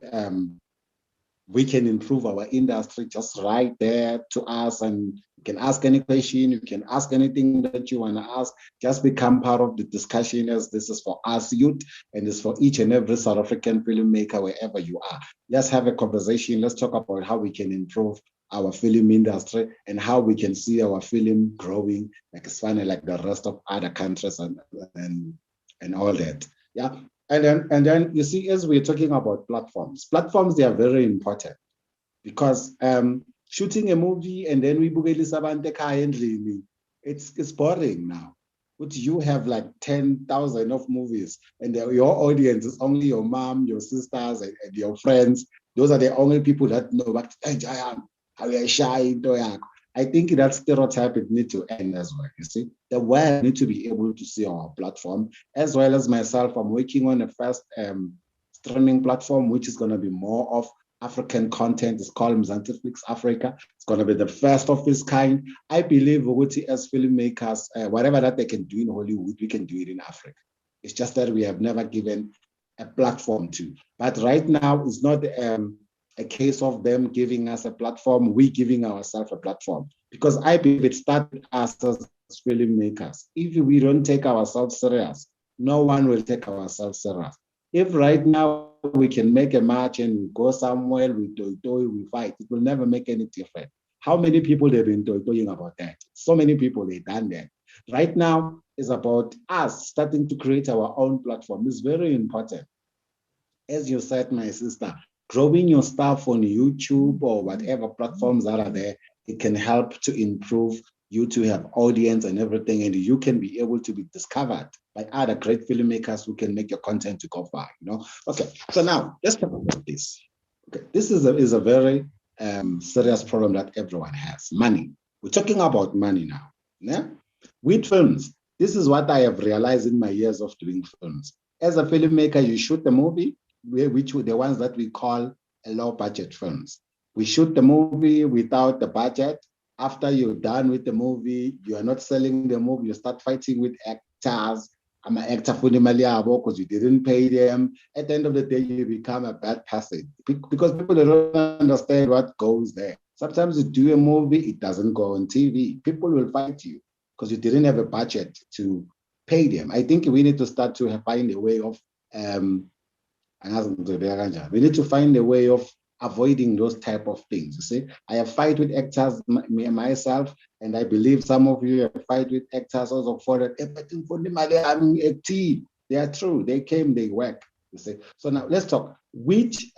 we can improve our industry, just write there to us, and you can ask any question, you can ask anything that you want to ask. Just become part of the discussion, as this is for us youth and it's for each and every South African filmmaker wherever you are. Let's have a conversation. Let's talk about how we can improve our film industry and how we can see our film growing like it's funny, like the rest of other countries and all that. Yeah. And then you see, as we're talking about platforms, they are very important, because shooting a movie and then we it's boring now. But you have like 10,000 of movies, and your audience is only your mom, your sisters, and your friends. Those are the only people that know what how you shy. I think that stereotype needs to end as well. You see, the world need to be able to see our platform, as well as myself. I'm working on a first streaming platform, which is going to be more of African content. It's called Mzantiflix Africa. It's going to be the first of its kind. I believe as filmmakers, whatever that they can do in Hollywood, we can do it in Africa. It's just that we have never given a platform to. But right now, it's not a case of them giving us a platform, we giving ourselves a platform. Because I believe it started us as filmmakers. If we don't take ourselves serious, no one will take ourselves serious. If right now we can make a match and we go somewhere, we fight, it will never make any difference. How many people they've been talking about that? So many people, they've done that. Right now, it's about us starting to create our own platform. It's very important. As you said, my sister, growing your stuff on YouTube or whatever platforms that are there, it can help to improve you to have audience and everything, and you can be able to be discovered by other great filmmakers who can make your content to go far, Okay, so now let's talk about this. Okay, this is a very serious problem that everyone has, money. We're talking about money now. Yeah? With films, this is what I have realized in my years of doing films. As a filmmaker, you shoot a movie, which are the ones that we call low budget films. We shoot the movie without the budget. After you're done with the movie, you are not selling the movie, you start fighting with actors. I'm an actor for the Maliabo because you didn't pay them. At the end of the day, you become a bad person because people don't understand what goes there. Sometimes you do a movie, it doesn't go on TV. People will fight you because you didn't have a budget to pay them. I think we need to start to find a way of we need to find a way of avoiding those type of things. You see, I have fight with actors myself, and I believe some of you have fight with actors also for that. Everything for them, I'm a team. They are true. They came, they work. You see. So now let's talk. Which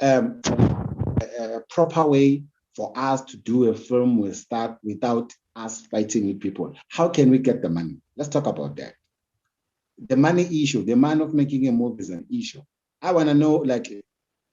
proper way for us to do a film will start without us fighting with people? How can we get the money? Let's talk about that. The money issue, the money of making a movie is an issue. I want to know, like,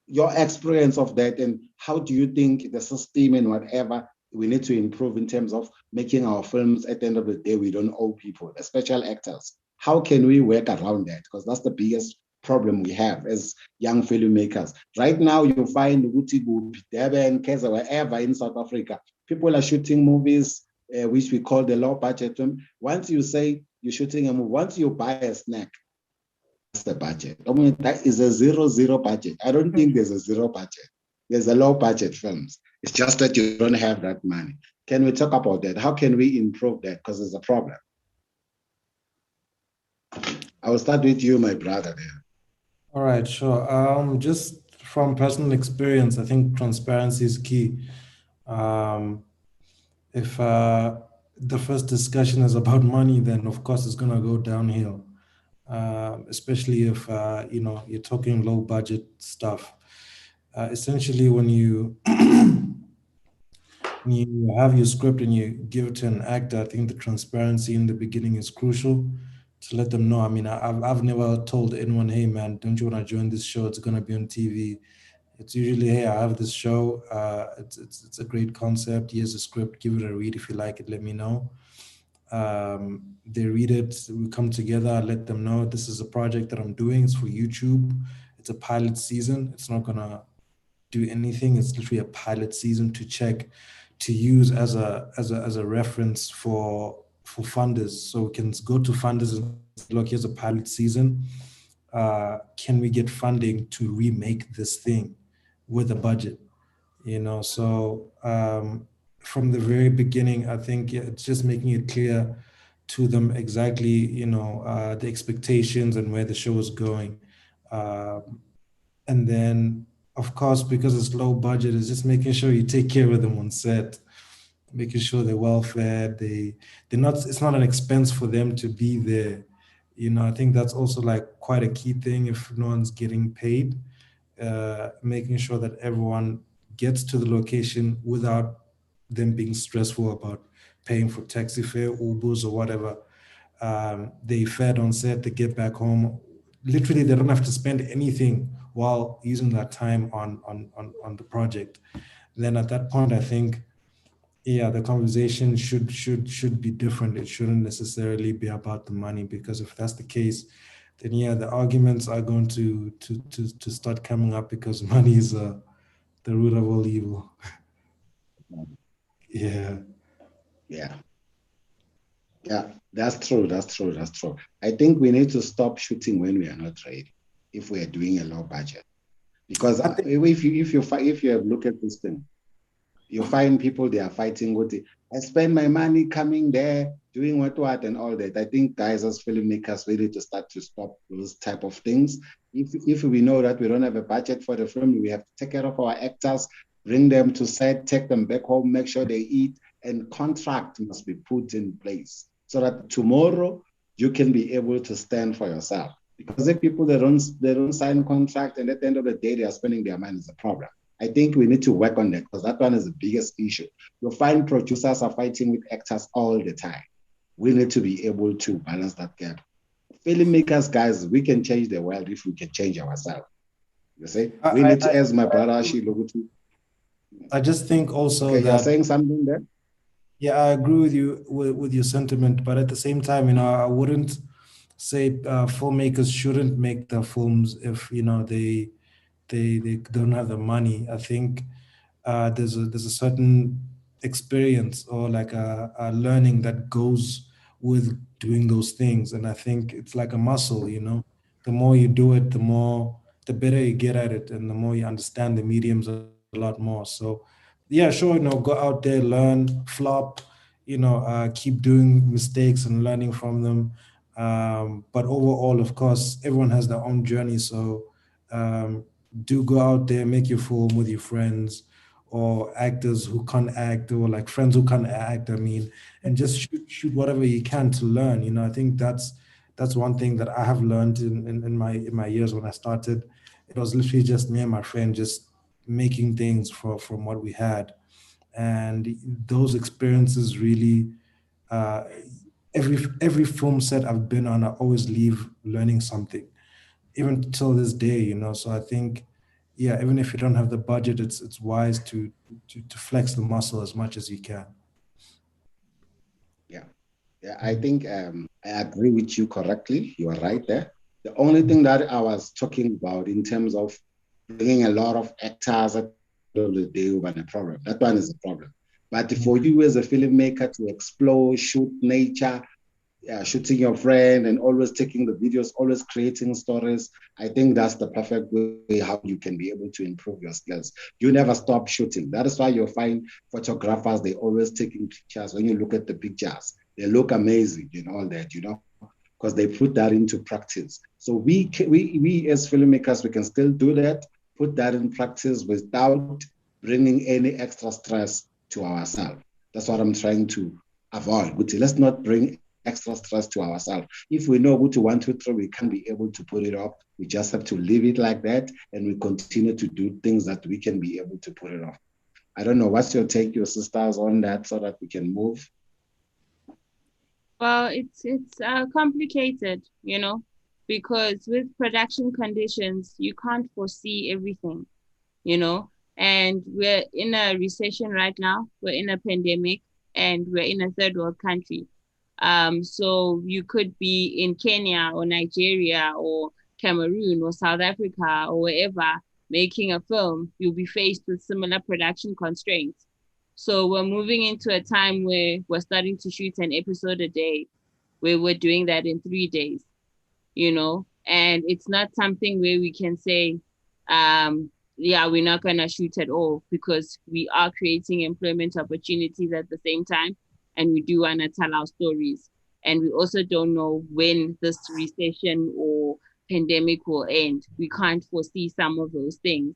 your experience of that, and how do you think the system and whatever we need to improve in terms of making our films? At the end of the day, we don't owe people, the special actors. How can we work around that? Because that's the biggest problem we have as young filmmakers. Right now, you find Utibu, Durban, Keza, wherever in South Africa, people are shooting movies, which we call the low budget film. Once you say you're shooting a movie, once you buy a snack, the budget. I mean, that is a zero budget. I don't think there's a zero budget. There's a low budget films. It's just that you don't have that money. Can we talk about that? How can we improve that? Because it's a problem. I will start with you, my brother there. All right, sure. Just from personal experience, I think transparency is key. If the first discussion is about money, then of course it's gonna go downhill. Especially if you're talking low budget stuff. Essentially, when you have your script and you give it to an actor, I think the transparency in the beginning is crucial to let them know. I mean, I've never told anyone, hey man, don't you want to join this show? It's gonna be on TV. It's usually, hey, I have this show. It's a great concept. Here's a script. Give it a read. If you like it, let me know. They read it, we come together, I let them know this is a project that I'm doing, it's for YouTube, it's a pilot season, it's not gonna do anything, it's literally a pilot season to check, to use as a reference for funders. So we can go to funders and say, look, here's a pilot season, can we get funding to remake this thing with a budget? So from the very beginning, I think it's just making it clear to them exactly, the expectations and where the show is going. And then, of course, because it's low budget, it's just making sure you take care of them on set, making sure they're well fed. It's not an expense for them to be there. I think that's also like quite a key thing if no one's getting paid, making sure that everyone gets to the location without them being stressful about paying for taxi fare, Ubers or whatever. They fed on set, they get back home. Literally, they don't have to spend anything while using that time on the project. Then at that point, I think, the conversation should be different. It shouldn't necessarily be about the money, because if that's the case, then the arguments are going to start coming up, because money is the root of all evil. Yeah, that's true. I think we need to stop shooting when we are not ready, if we are doing a low budget, because if you have looked at this thing, you find people, they are fighting with it. I spend my money coming there, doing what and all that. I think guys as filmmakers, we need to start to stop those type of things. If we know that we don't have a budget for the film, we have to take care of our actors, bring them to set, take them back home, make sure they eat, and contract must be put in place so that tomorrow you can be able to stand for yourself. Because if people they don't sign contract and at the end of the day they are spending their money, is a problem. I think we need to work on that because that one is the biggest issue. You'll find producers are fighting with actors all the time. We need to be able to balance that gap. Filmmakers, guys, we can change the world if we can change ourselves. You see, we need to, as my brother Shilogutu. I just think also that you're that saying something there. Yeah, I agree with you with your sentiment, but at the same time, I wouldn't say filmmakers shouldn't make the films if they don't have the money. I think there's a certain experience or like a learning that goes with doing those things, and I think it's like a muscle. The more you do it, the better you get at it, and the more you understand the mediums a lot more. So yeah, sure, go out there, learn, flop, keep doing mistakes and learning from them. But overall, of course, everyone has their own journey. So do go out there, make your film with your friends or actors who can't act or like friends who can't act. I mean, and just shoot whatever you can to learn. I think that's one thing that I have learned in my years when I started. It was literally just me and my friend just making things from what we had. And those experiences really, every film set I've been on, I always leave learning something, even till this day. So I think, yeah, even if you don't have the budget, it's wise to flex the muscle as much as you can. Yeah, I think I agree with you correctly. You are right there. The only thing that I was talking about in terms of bringing a lot of actors at the end of the day over the problem, that one is a problem. But for you as a filmmaker to explore, shoot nature, shooting your friend and always taking the videos, always creating stories, I think that's the perfect way how you can be able to improve your skills. You never stop shooting. That is why you'll find photographers, they always taking pictures. When you look at the pictures, they look amazing and all that, because they put that into practice. So we as filmmakers, we can still do that, put that in practice without bringing any extra stress to ourselves. That's what I'm trying to avoid. Let's not bring extra stress to ourselves. If we know what to 1, 2, 3, we can be able to put it off. We just have to leave it like that, and we continue to do things that we can be able to put it off. I don't know. What's your take, your sisters, on that, so that we can move? Well, it's complicated, because with production conditions, you can't foresee everything, and we're in a recession right now. We're in a pandemic, and we're in a third world country. So you could be in Kenya or Nigeria or Cameroon or South Africa or wherever making a film. You'll be faced with similar production constraints. So we're moving into a time where we're starting to shoot an episode a day, where we're doing that in 3 days, and it's not something where we can say, we're not going to shoot at all, because we are creating employment opportunities at the same time. And we do want to tell our stories. And we also don't know when this recession or pandemic will end. We can't foresee some of those things.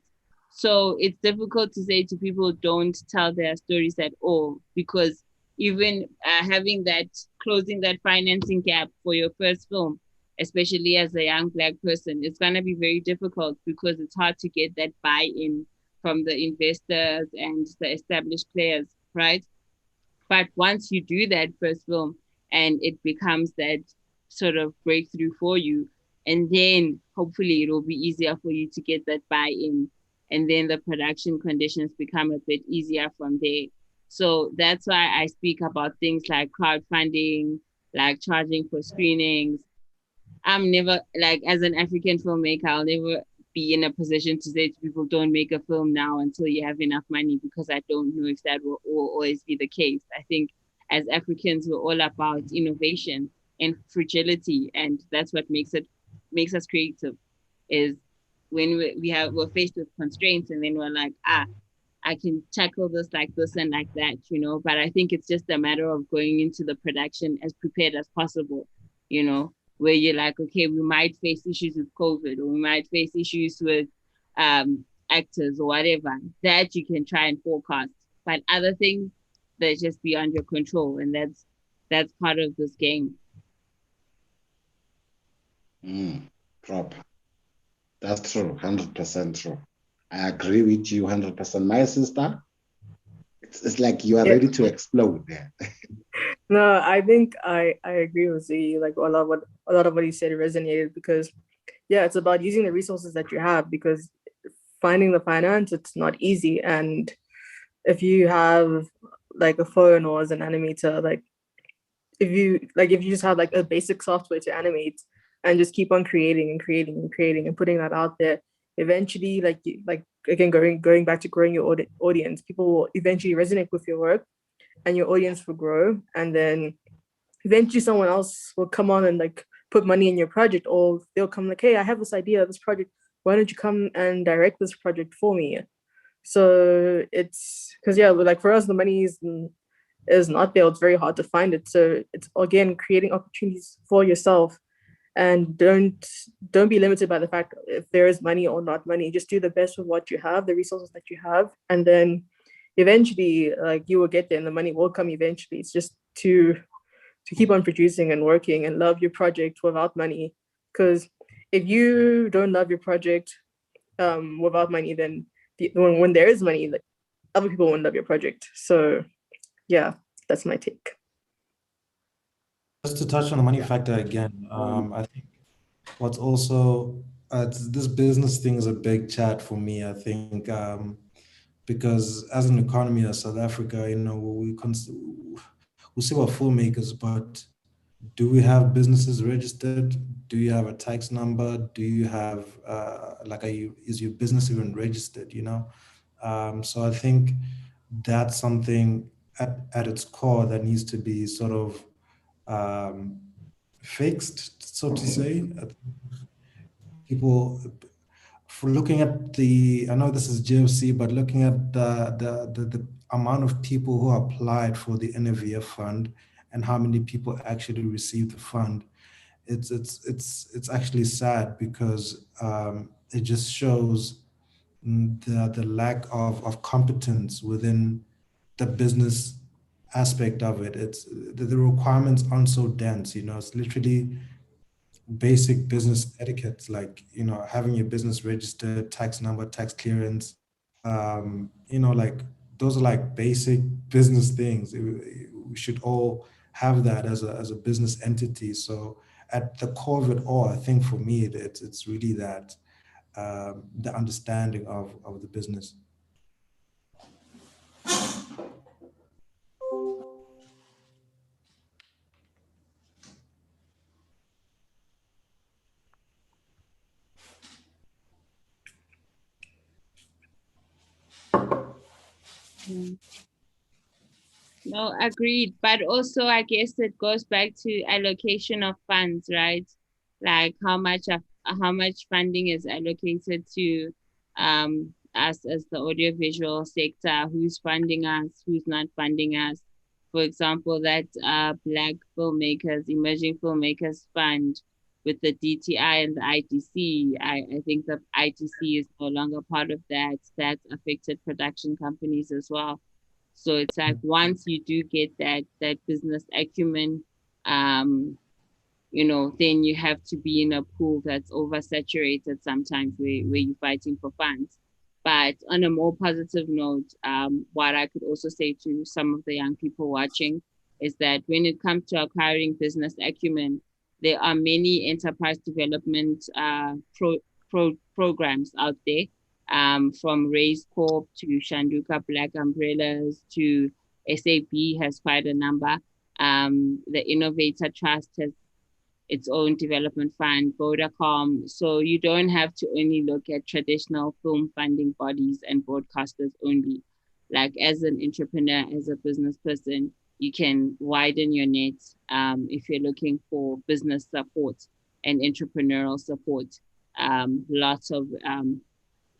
So it's difficult to say to people, don't tell their stories at all, because even closing that financing gap for your first film, especially as a young Black person, it's going to be very difficult, because it's hard to get that buy-in from the investors and the established players, right? But once you do that first film and it becomes that sort of breakthrough for you, and then hopefully it will be easier for you to get that buy-in, and then the production conditions become a bit easier from there. So that's why I speak about things like crowdfunding, like charging for screenings. I'm never, like, as an African filmmaker, I'll never be in a position to say to people, don't make a film now until you have enough money, because I don't know if that will always be the case. I think as Africans, we're all about innovation and fragility, and that's what makes us creative, is when we're faced with constraints, and then we're like, I can tackle this like this and like that, but I think it's just a matter of going into the production as prepared as possible, where you're like, okay, we might face issues with COVID, or we might face issues with actors or whatever, that you can try and forecast. But other things, they're just beyond your control, and that's part of this game. Proper. That's true, 100% true. I agree with you 100%. My sister, it's like you are ready to explode there. No, I think I agree with Z. Like a lot of what he said resonated because yeah, it's about using the resources that you have because finding the finance, it's not easy. And if you have like a phone or as an animator, like if you just have like a basic software to animate and just keep on creating and creating and creating and putting that out there, eventually like again going back to growing your audience, people will eventually resonate with your work and your audience will grow, and then eventually someone else will come on and like put money in your project, or they'll come like, hey, I have this idea, this project, why don't you come and direct this project for me? So it's because yeah, like for us the money is not there, it's very hard to find it, so it's again creating opportunities for yourself, and don't be limited by the fact if there is money or not money. Just do the best with what you have, the resources that you have, and then eventually like you will get there and the money will come eventually. It's just to keep on producing and working and love your project without money, because if you don't love your project without money, then when there is money, like other people won't love your project. So yeah, that's my take. Just to touch on the money factor again, I think what's also this business thing is a big chat for me. I think because as an economy of South Africa, we see what filmmakers, but do we have businesses registered? Do you have a tax number? Do you have is your business even registered? So I think that's something at its core that needs to be sort of fixed, so to say. People, for looking at I know this is GFC, but looking at the amount of people who applied for the NFVF fund and how many people actually received the fund, it's actually sad because it just shows the lack of competence within the business aspect of it. It's the requirements aren't so dense, it's literally basic business etiquette, like having your business registered, tax number, tax clearance, like those are like basic business things. We should all have that as a business entity. So at the core of it all, I think for me it's really that the understanding of the business. No, agreed. But also, I guess it goes back to allocation of funds, right? Like how much funding is allocated to us as the audiovisual sector, who's funding us, who's not funding us. For example, that Black Filmmakers, Emerging Filmmakers Fund with the DTI and the ITC. I think the ITC is no longer part of that. That affected production companies as well. So it's like once you do get that business acumen, then you have to be in a pool that's oversaturated sometimes where you're fighting for funds. But on a more positive note, what I could also say to some of the young people watching is that when it comes to acquiring business acumen, there are many enterprise development programs out there. From Raise Corp to Shanduka Black Umbrellas to SAB has quite a number. The Innovator Trust has its own development fund, Vodacom. So you don't have to only look at traditional film funding bodies and broadcasters only. Like as an entrepreneur, as a business person, you can widen your net if you're looking for business support and entrepreneurial support. Lots of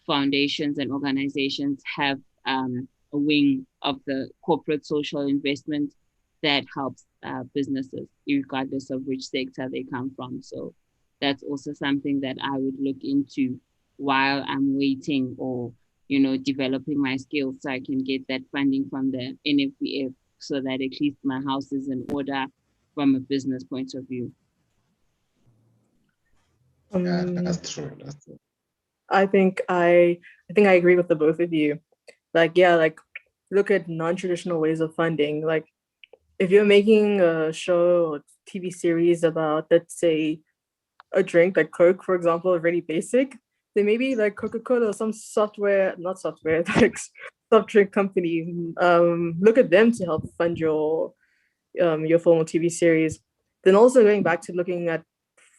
foundations and organizations have a wing of the corporate social investment that helps businesses, regardless of which sector they come from. So that's also something that I would look into while I'm waiting or developing my skills so I can get that funding from the NFVF so that at least my house is in order from a business point of view. Yeah, that's true. That's true. I think I agree with the both of you. Like, yeah, like look at non-traditional ways of funding. Like if you're making a show or TV series about, let's say, a drink like Coke, for example, really basic, then maybe like Coca-Cola or some not software, like soft drink company, look at them to help fund your film or TV series. Then also going back to looking at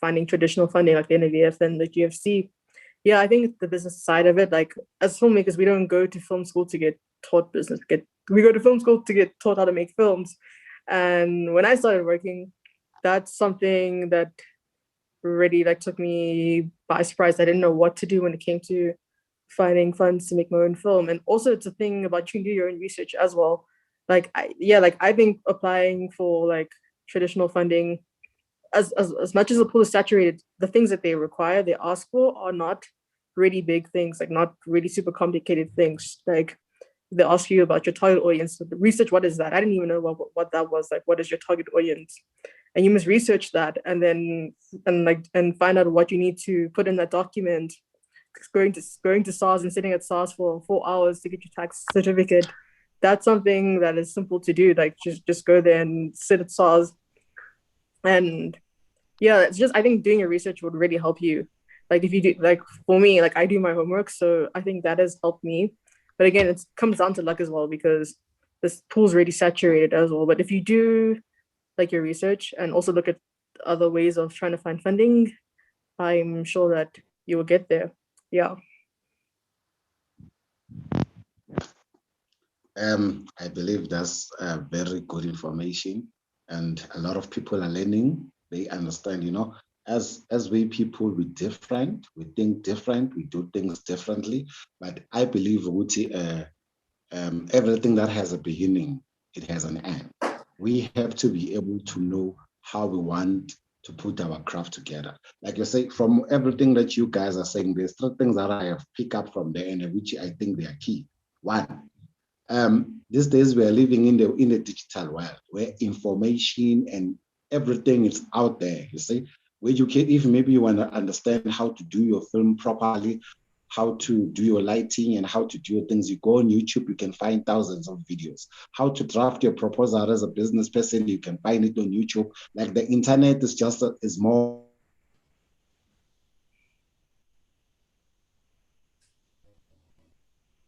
finding traditional funding like the NVF and the GFC. Yeah, I think the business side of it, like as filmmakers, we don't go to film school to get taught business. We go to film school to get taught how to make films. And when I started working, that's something that really like took me by surprise. I didn't know what to do when it came to finding funds to make my own film. And also it's a thing about you can do your own research as well. I think applying for like traditional funding, as much as the pool is saturated, the things that they require, they ask for are not really big things, like not really super complicated things. Like they ask you about your target audience. So the research, what is that? I didn't even know what that was. Like, what is your target audience? And you must research that and then and find out what you need to put in that document. Going to SARS and sitting at SARS for 4 hours to get your tax certificate. That's something that is simple to do. Like just go there and sit at SARS. And yeah, it's just, I think doing your research would really help you. Like if you do, like for me, like I do my homework, so I think that has helped me. But again, it comes down to luck as well because this pool's already saturated as well. But if you do like your research and also look at other ways of trying to find funding, I'm sure that you will get there. Yeah. I believe that's very good information, and a lot of people are learning. They understand, as we people, we different, we think different, we do things differently. But I believe, Uti, everything that has a beginning, it has an end. We have to be able to know how we want to put our craft together. Like you say, from everything that you guys are saying, there's three things that I have picked up from there, and which I think they are key. One, these days we are living in the digital world where information and everything is out there. You see, where you can, if maybe you want to understand how to do your film properly, how to do your lighting and how to do your things, you go on YouTube, you can find thousands of videos. How to draft your proposal as a business person, you can find it on YouTube. Like the internet is just is more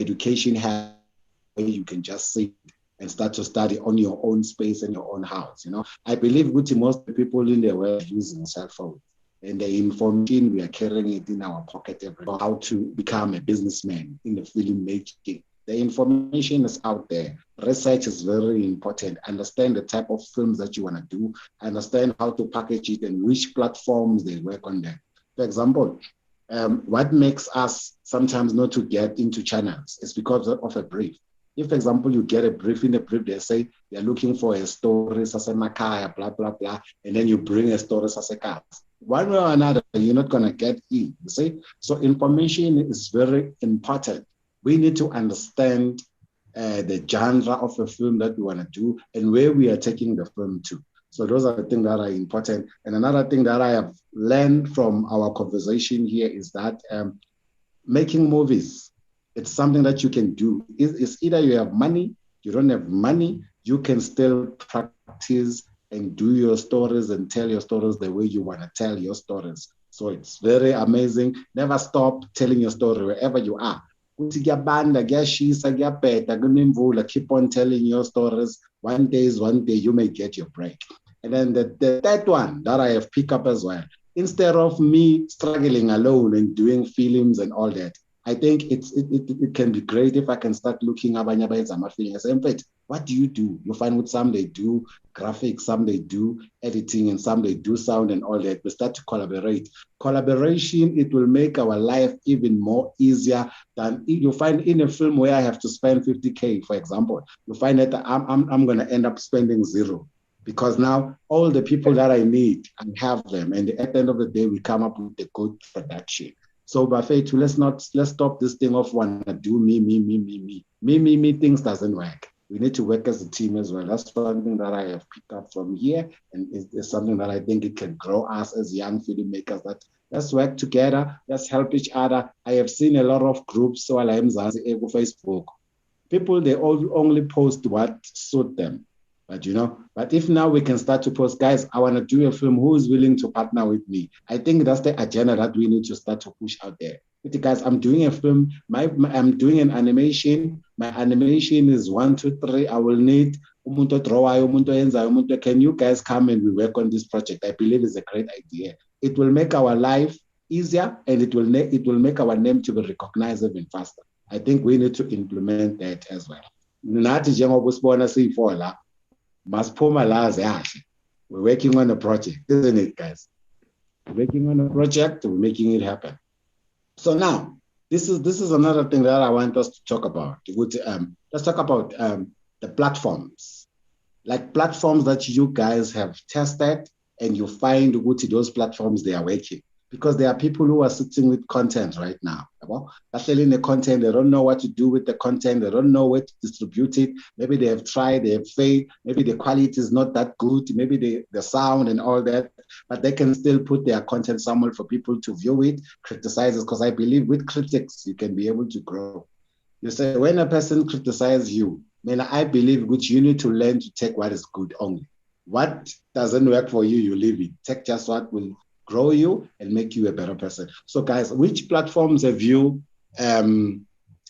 education have, where you can just sit and start to study on your own space and your own house. I believe most people in the world are using cell phones, and the information we are carrying it in our pocket every day. How to become a businessman in the filmmaking. The information is out there. Research is very important. Understand the type of films that you want to do. Understand how to package it and which platforms they work on there. For example, what makes us sometimes not to get into channels is because of a brief. If, for example, you get a brief, in the brief, they say they're looking for a story, Sasemakaya, blah, blah, blah, and then you bring a story, Sasekas. One way or another, you're not going to get in, you see? So information is very important. We need to understand the genre of a film that we want to do and where we are taking the film to. So those are the things that are important. And another thing that I have learned from our conversation here is that making movies, it's something that you can do. It's either you have money, you don't have money, you can still practice and do your stories and tell your stories the way you want to tell your stories. So it's very amazing. Never stop telling your story wherever you are. Keep on telling your stories. One day you may get your break. And then the third one that I have picked up as well, instead of me struggling alone and doing films and all that, I think it can be great if I can start looking at and say, in fact, what do? You find with some they do graphics, some they do editing, and some they do sound and all that. We start to collaborate. Collaboration, it will make our life even more easier than you find in a film where I have to spend 50K, for example. You find that I'm going to end up spending zero. Because now all the people that I need, I have them. And at the end of the day, we come up with a good production. So Bafetu, let's stop this thing of wanna do me. Things doesn't work. We need to work as a team as well. That's one thing that I have picked up from here, and it's something that I think it can grow us as young filmmakers. That let's work together, let's help each other. I have seen a lot of groups so I'm Facebook. People they all only post what suit them. But if now we can start to post, guys, I want to do a film, who is willing to partner with me? I think that's the agenda that we need to start to push out there. Guys, I'm doing a film, I'm doing an animation. My animation is 1, 2, 3. I will need umuntu drawer, umuntu enza, umuntu. Can you guys come and we work on this project? I believe it's a great idea. It will make our life easier, and it will make our name to be recognized even faster. I think we need to implement that as well. Nathi njengoba usibona siyifola, masiphuma la yahle. We're working on a project, isn't it, guys? We're working on a project, we're making it happen. So now, this is another thing that I want us to talk about. Let's talk about the platforms. Like platforms that you guys have tested and you find those platforms, they are working. Because there are people who are sitting with content right now. They're selling the content, they don't know what to do with the content, they don't know where to distribute it. Maybe they have tried, they have failed, maybe the quality is not that good, maybe the sound and all that, but they can still put their content somewhere for people to view it, criticize it, because I believe with critics, you can be able to grow. You say, when a person criticizes you, I believe which you need to learn to take what is good only. What doesn't work for you, you leave it. Take just what will grow you and make you a better person. So guys, which platforms have you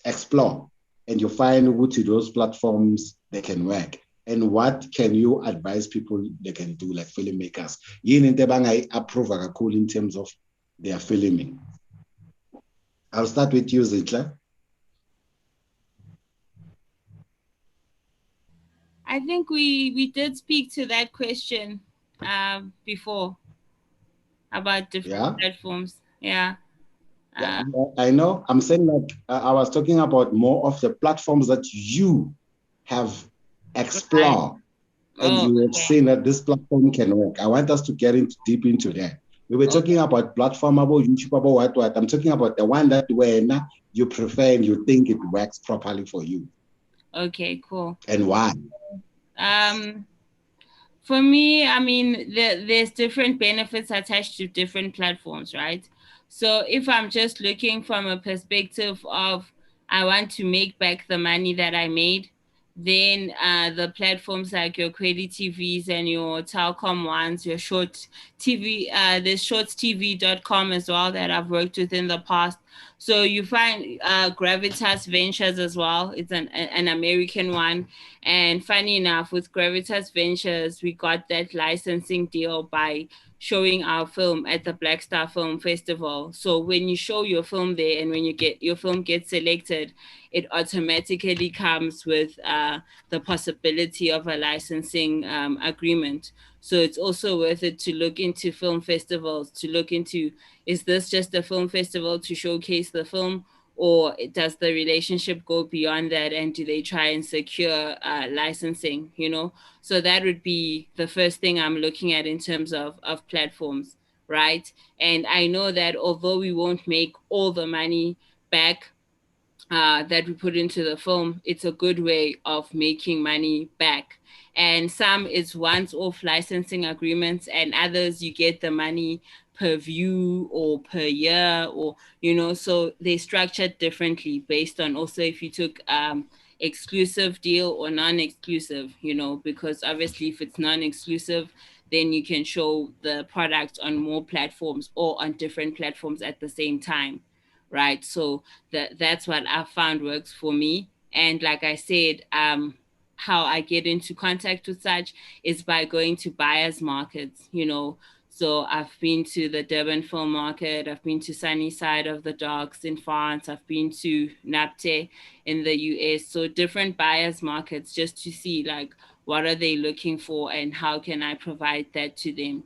explored and you find which of those platforms they can work? And what can you advise people they can do, like filmmakers? I approve in terms of their filming. I'll start with you, Zitla. I think we did speak to that question before about different platforms. Yeah. I know. I'm saying like I was talking about more of the platforms that you have explored and you have seen that this platform can work. I want us to get deep into that. We were talking about platform, about YouTube, about what. I'm talking about the one that when you prefer and you think it works properly for you. Okay, cool. And why? For me, there's different benefits attached to different platforms, right? So if I'm just looking from a perspective of I want to make back the money that I made, then the platforms like your Credit TVs and your Telkom ones, your Short TV, there's shortstv.com as well that I've worked with in the past. So you find Gravitas Ventures as well. It's an American one. And funny enough, with Gravitas Ventures, we got that licensing deal by showing our film at the Black Star Film Festival. So when you show your film there and when your film gets selected, it automatically comes with the possibility of a licensing agreement. So it's also worth it to look into film festivals, to look into, is this just a film festival to showcase the film, or does the relationship go beyond that, and do they try and secure licensing, So that would be the first thing I'm looking at in terms of platforms, right? And I know that although we won't make all the money back that we put into the film, it's a good way of making money back. And some is once-off licensing agreements, and others you get the money per view or per year, or so they structured differently based on also if you took exclusive deal or non-exclusive, because obviously if it's non-exclusive, then you can show the product on more platforms or on different platforms at the same time, right? So that's what I found works for me. And like I said, how I get into contact with such is by going to buyers markets, So I've been to the Durban Film Market, I've been to Sunny Side of the Docks in France, I've been to NAPTE in the US. So different buyers markets just to see like what are they looking for and how can I provide that to them,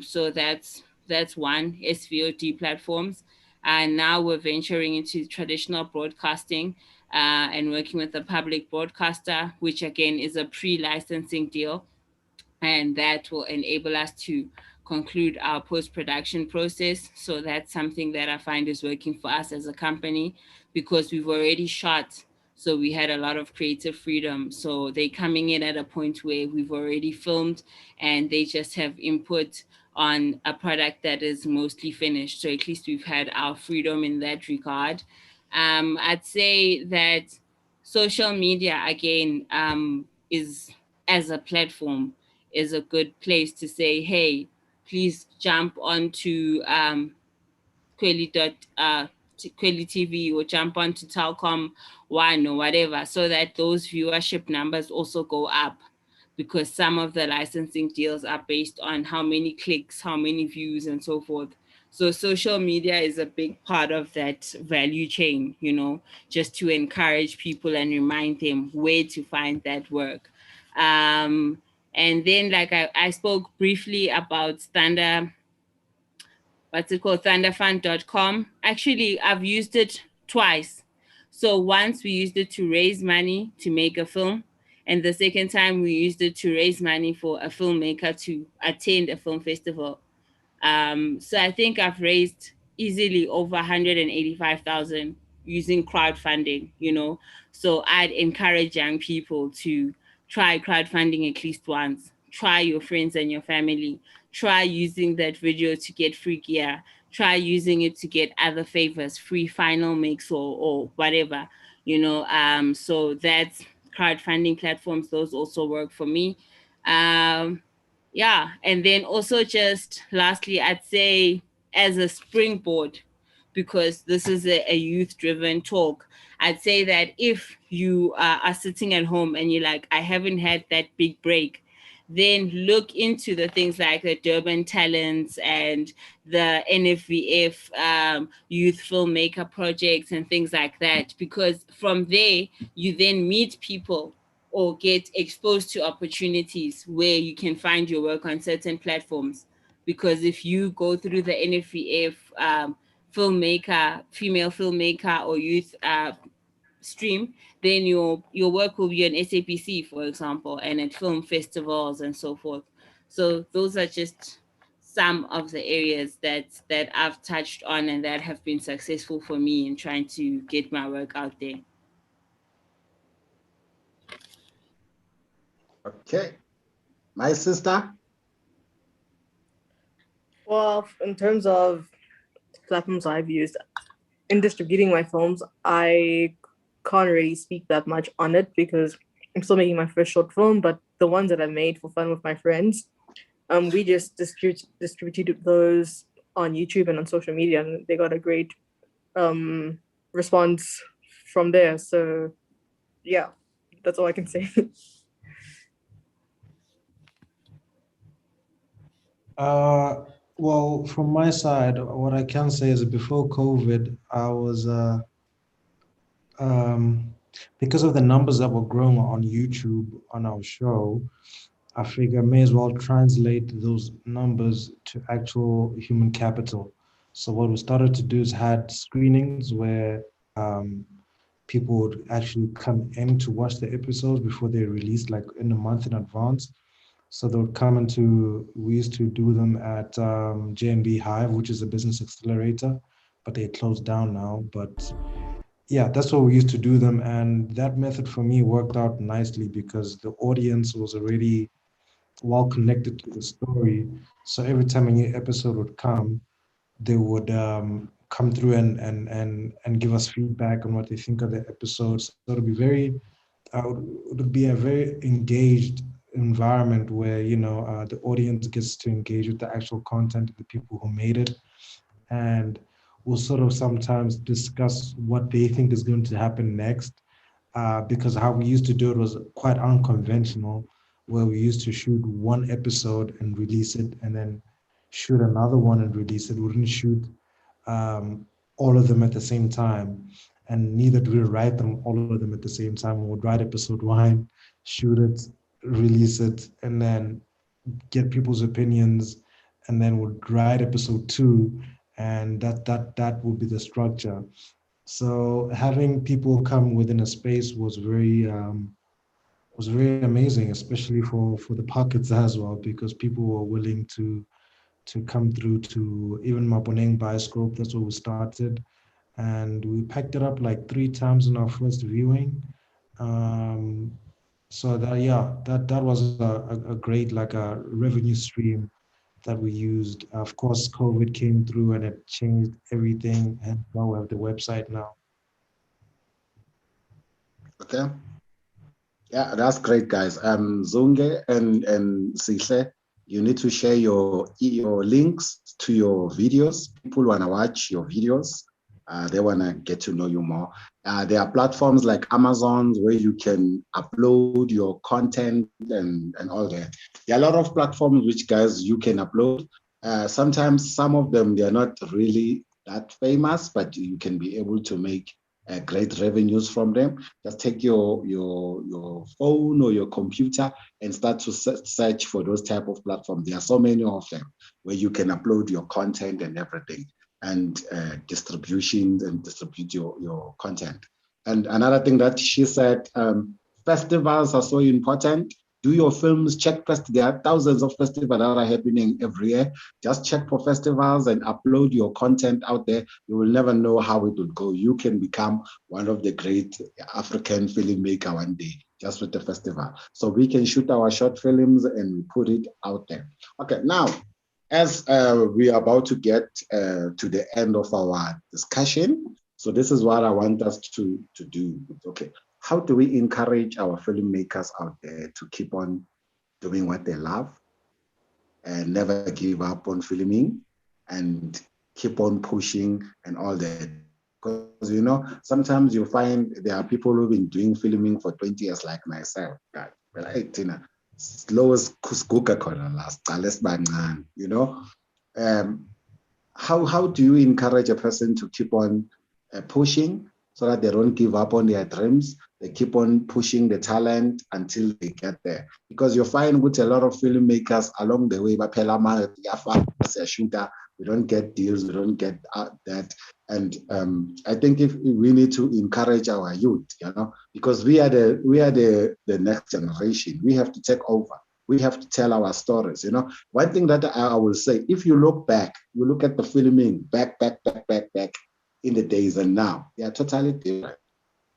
So that's one, SVOD platforms. And now we're venturing into traditional broadcasting and working with a public broadcaster, which again is a pre-licensing deal. And that will enable us to conclude our post-production process. So that's something that I find is working for us as a company because we've already shot. So we had a lot of creative freedom. So they're coming in at a point where we've already filmed and they just have input on a product that is mostly finished. So at least we've had our freedom in that regard. I'd say that social media, again, is as a platform is a good place to say, hey, please jump onto Kweli TV or jump onto Telkom One or whatever, so that those viewership numbers also go up, because some of the licensing deals are based on how many clicks, how many views, and so forth. So social media is a big part of that value chain, just to encourage people and remind them where to find that work. And then, like I spoke briefly about thunderfund.com. Actually, I've used it twice. So once we used it to raise money to make a film, and the second time we used it to raise money for a filmmaker to attend a film festival. So I think I've raised easily over 185,000 using crowdfunding. So I'd encourage young people to try crowdfunding at least once. Try your friends and your family. Try using that video to get free gear. Try using it to get other favors, free final mix or whatever. So that's crowdfunding platforms. Those also work for me. Yeah, and then also just lastly, I'd say as a springboard, because this is a youth-driven talk, I'd say that if you are sitting at home and you're like, I haven't had that big break, then look into the things like the Durban Talents and the NFVF youth filmmaker projects and things like that, because from there, you then meet people or get exposed to opportunities where you can find your work on certain platforms. Because if you go through the NFVF female filmmaker or youth stream, then your work will be on SAPC, for example, and at film festivals and so forth. So those are just some of the areas that I've touched on and that have been successful for me in trying to get my work out there. Okay. My sister? Well, in terms of platforms I've used in distributing my films, I can't really speak that much on it because I'm still making my first short film, but the ones that I made for fun with my friends, we just distributed those on YouTube and on social media, and they got a great response from there. So yeah, that's all I can say. Well, from my side, what I can say is before COVID, I was because of the numbers that were growing on YouTube on our show, I figure I may as well translate those numbers to actual human capital. So what we started to do is had screenings where people would actually come in to watch the episodes before they released, like in a month in advance. So they would come into, we used to do them at JMB Hive, which is a business accelerator, but they closed down now. But yeah, that's what we used to do them. And that method for me worked out nicely because the audience was already well connected to the story. So every time a new episode would come, they would come through and give us feedback on what they think of the episodes. So it'll be it would be a very engaged environment where the audience gets to engage with the actual content of the people who made it, and we'll sort of sometimes discuss what they think is going to happen next, because how we used to do it was quite unconventional, where we used to shoot one episode and release it and then shoot another one and release it. We wouldn't shoot all of them at the same time, and neither do we write them all of them at the same time. We would write episode one, shoot it, release it, and then get people's opinions, and then would write episode two, and that would be the structure. So having people come within a space was very amazing, especially for the pockets as well, because people were willing to come through to even Maboneng Bioscope. That's where we started. And we packed it up like 3 times in our first viewing. So that, yeah, that was a great, like a revenue stream that we used. Of course, COVID came through and it changed everything. And now we have the website now. Okay. Yeah, that's great, guys. Zunge and Sihle, you need to share your links to your videos. People want to watch your videos. They want to get to know you more. There are platforms like Amazon where you can upload your content and all that. There are a lot of platforms which, guys, you can upload. Sometimes some of them, they are not really that famous, but you can be able to make great revenues from them. Just take your phone or your computer and start to search for those type of platforms. There are so many of them where you can upload your content and everything, and distributions and distribute your content. And another thing that she said, festivals are so important. Do your films, check there are thousands of festivals that are happening every year. Just check for festivals and upload your content out there. You will never know how it will go. You can become one of the great African filmmaker one day, just with the festival. So we can shoot our short films and put it out there. Okay, now, as we are about to get to the end of our discussion, so this is what I want us to do. Okay, how do we encourage our filmmakers out there to keep on doing what they love and never give up on filming and keep on pushing and all that? Because, you know, sometimes you find there are people who've been doing filming for 20 years like myself. God, right, Tina. Slow as Coca-Cola last, you know. How do you encourage a person to keep on pushing so that they don't give up on their dreams? They keep on pushing the talent until they get there. Because you find with a lot of filmmakers along the way, as a shooter, we don't get deals, we don't get that. And I think if we need to encourage our youth, you know, because we are the next generation. We have to take over. We have to tell our stories. You know, one thing that I will say, if you look back, you look at the filming back in the days and now, they are totally different.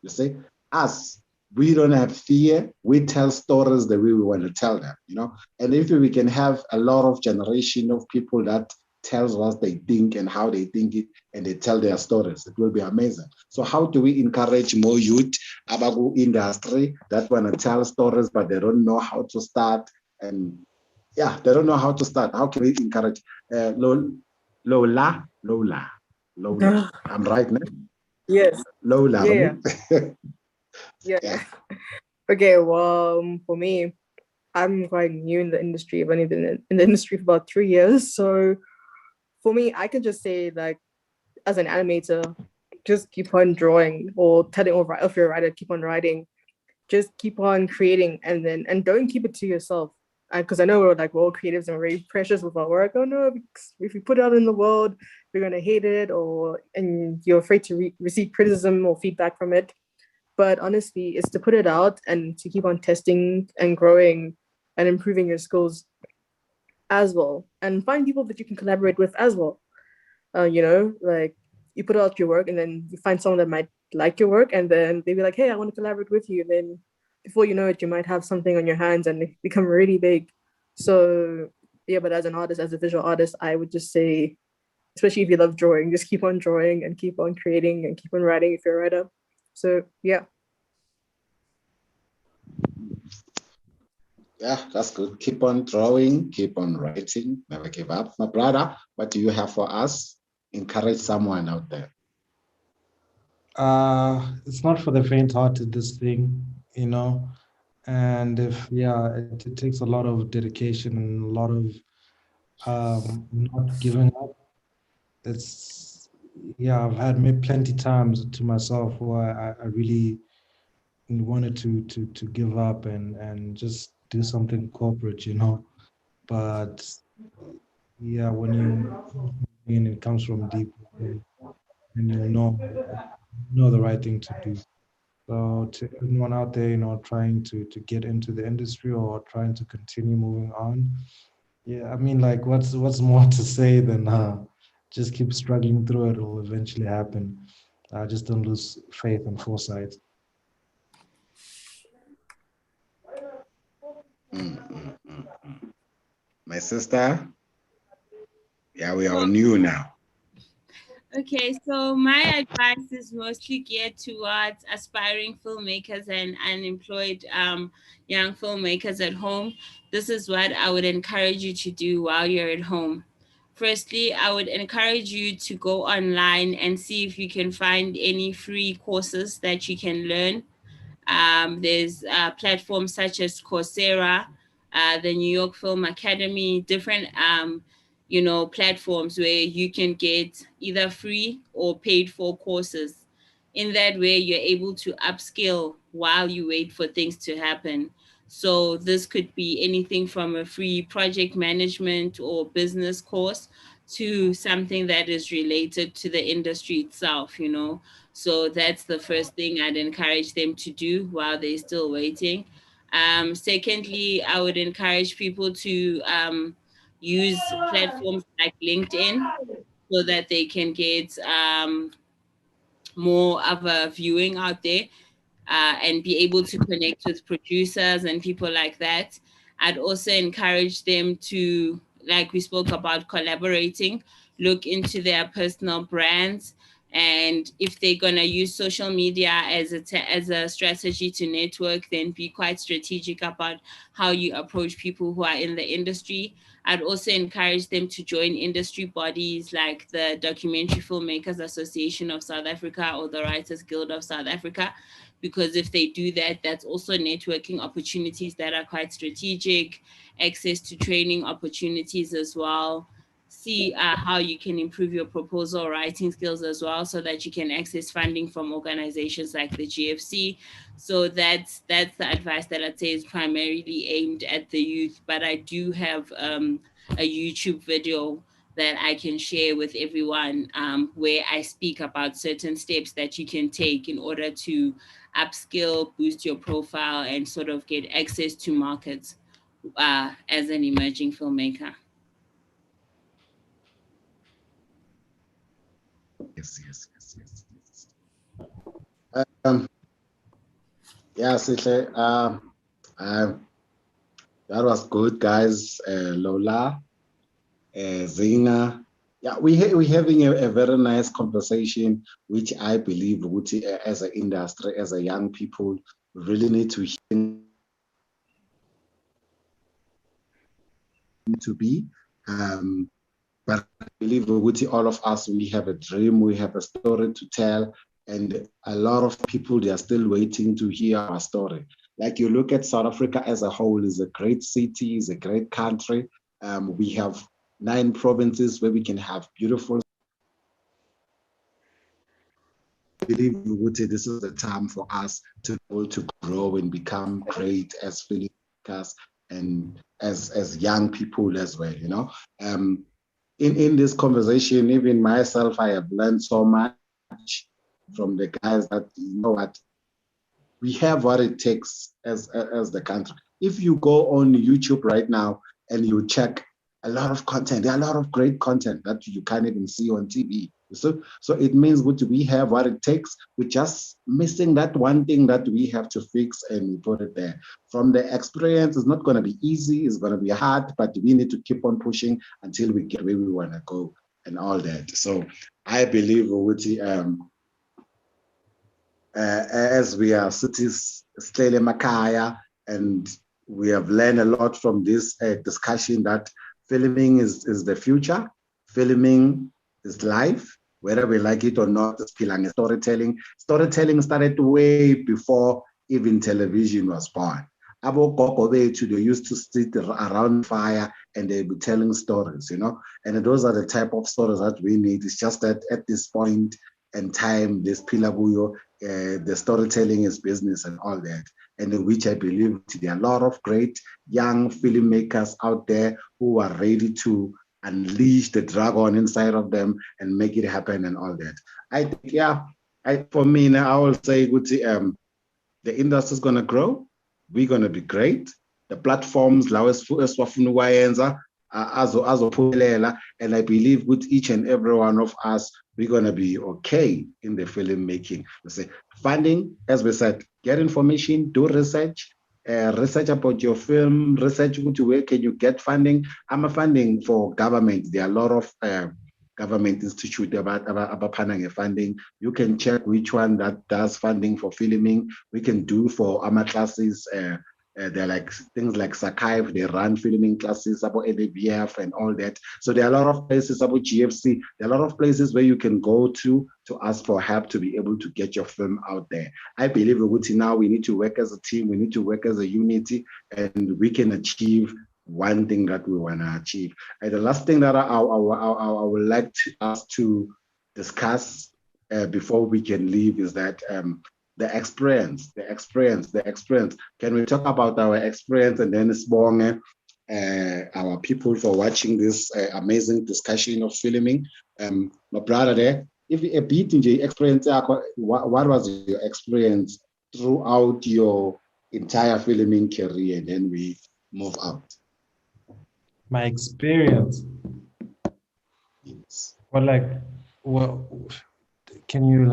You see, us, we don't have fear. We tell stories the way we want to tell them, you know. And if we can have a lot of generation of people that tells what they think and how they think it, and they tell their stories, it will be amazing. So how do we encourage more youth about industry that want to tell stories, but they don't know how to start? And yeah, they don't know how to start. How can we encourage? Lola. I'm right now. Yes. Lola. Yeah. Yeah. Okay. Well, for me, I'm quite new in the industry. I've only been in the industry for about 3 years. So for me, I can just say, like, as an animator, just keep on drawing, or telling, or if you're a writer, keep on writing. Just keep on creating, and don't keep it to yourself. Because I know we're all creatives and we're very precious with our work. Oh no, if you put it out in the world, you're gonna hate it, and you're afraid to receive criticism or feedback from it. But honestly, it's to put it out and to keep on testing and growing and improving your skills as well, and find people that you can collaborate with as well. You know, like, you put out your work and then you find someone that might like your work, and then they'll be like, hey, I want to collaborate with you. And then before you know it, you might have something on your hands and it become really big. So yeah, but as an artist, as a visual artist, I would just say, especially if you love drawing, just keep on drawing and keep on creating and keep on writing if you're a writer. So yeah. Yeah, that's good. Keep on drawing, keep on writing, never give up. My brother, what do you have for us? Encourage someone out there. It's not for the faint-hearted, this thing, you know. And it takes a lot of dedication and a lot of not giving up. I've had plenty times to myself where I really wanted to give up and just do something corporate, you know. But yeah, when it comes from deep within, and you know the right thing to do. So to anyone out there, you know, trying to get into the industry or trying to continue moving on, Yeah, I mean, like, what's more to say than just keep struggling through it. It'll eventually happen. Just don't lose faith and foresight. My sister, yeah, we are on you now. Okay, so my advice is mostly geared towards aspiring filmmakers and unemployed young filmmakers at home. This is what I would encourage you to do while you're at home. Firstly, I would encourage you to go online and see if you can find any free courses that you can learn. There's platforms such as Coursera, the New York Film Academy, different platforms where you can get either free or paid for courses. In that way, you're able to upskill while you wait for things to happen. So this could be anything from a free project management or business course to something that is related to the industry itself. So that's the first thing I'd encourage them to do while they're still waiting. Secondly, I would encourage people to use platforms like LinkedIn so that they can get more of a viewing out there, and be able to connect with producers and people like that. I'd also encourage them to, like we spoke about, collaborating, look into their personal brands. And if they're going to use social media as a strategy to network, then be quite strategic about how you approach people who are in the industry. I'd also encourage them to join industry bodies like the Documentary Filmmakers Association of South Africa or the Writers Guild of South Africa, because if they do that, that's also networking opportunities that are quite strategic, access to training opportunities as well. See how you can improve your proposal writing skills as well, so that you can access funding from organizations like the GFC. So that's the advice that I'd say is primarily aimed at the youth. But I do have a YouTube video that I can share with everyone, where I speak about certain steps that you can take in order to upskill, boost your profile, and sort of get access to markets as an emerging filmmaker. Yes. Yeah, Sihle, that was good, guys. Lola, Zina. Yeah, we're having a very nice conversation, which I believe as an industry, as a young people, really need to hear to be. But I believe all of us, we have a dream, we have a story to tell, and a lot of people, they are still waiting to hear our story. Like you look at South Africa as a whole, is a great city, is a great country. We have 9 provinces where we can have beautiful. I believe this is the time for us to be able to grow and become great as filmmakers and as young people as well. In this conversation, even myself, I have learned so much from the guys that, what, we have what it takes as the country. If you go on YouTube right now and you check a lot of content, there are a lot of great content that you can't even see on TV. So it means we have what it takes. We're just missing that one thing that we have to fix, and we put it there. From the experience, it's not going to be easy, it's going to be hard, but we need to keep on pushing until we get where we want to go and all that. So I believe as we are cities, Stele Makaya, and we have learned a lot from this discussion that filming is the future. Filming is life, whether we like it or not. It's storytelling. Storytelling started way before even television was born. They used to sit around fire and they'd be telling stories, and those are the type of stories that we need. It's just that at this point in time, this Pilabuyo, the storytelling is business and all that, and in which I believe there are a lot of great young filmmakers out there who are ready to unleash the dragon inside of them and make it happen and all that. I think, for me now, I will say, the industry is going to grow. We're going to be great. The platforms, azophumelela, and I believe with each and every one of us, we're going to be okay in the filmmaking. We say funding, as we said, get information, do research, research about your film, research where can you get funding. I'm a funding for government. There are a lot of government institute about funding. You can check which one that does funding for filming. We can do for AMA classes. They're like things like Sakai, they run filming classes about ADVF and all that. So there are a lot of places about GFC. There are a lot of places where you can go to ask for help to be able to get your film out there. I believe now we need to work as a team, we need to work as a unity, and we can achieve one thing that we want to achieve. And the last thing that I would like us to discuss before we can leave is that the experience. Can we talk about our experience, and then Sibonge, our people for watching this amazing discussion of filming. My brother there, if a bit in the experience, what was your experience throughout your entire filming career? And then we move out. My experience. Yes. Can you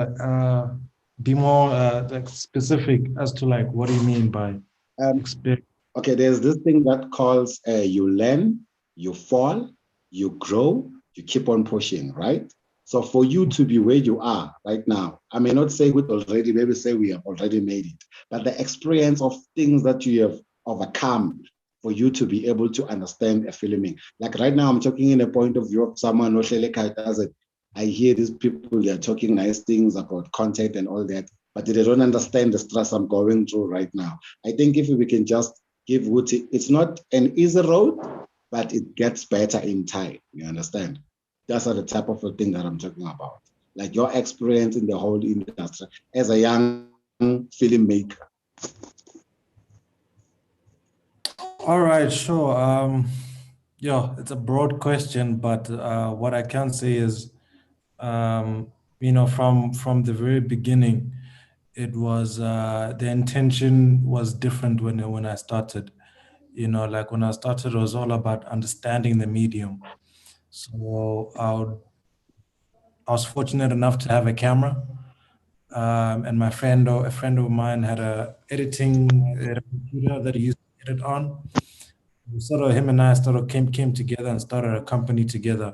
be more like specific as to like what do you mean by experience? Okay, there's this thing that calls you learn, you fall, you grow, you keep on pushing, right? So for you to be where you are right now, I may not say it already, maybe say we have already made it, but the experience of things that you have overcome for you to be able to understand a filming. Like right now, I'm talking in a point of view of someone who does it. I hear these people, they're talking nice things about content and all that, but they don't understand the stress I'm going through right now. I think if we can just give Wuti, it's not an easy road, but it gets better in time. You understand? That's the type of a thing that I'm talking about. Like your experience in the whole industry as a young filmmaker. All right, sure. Yeah, it's a broad question, but what I can say is, from the very beginning, it was the intention was different when I started. Like when I started, it was all about understanding the medium. So I was fortunate enough to have a camera, and a friend of mine had a computer that he used to edit on. Him and I came together and started a company together,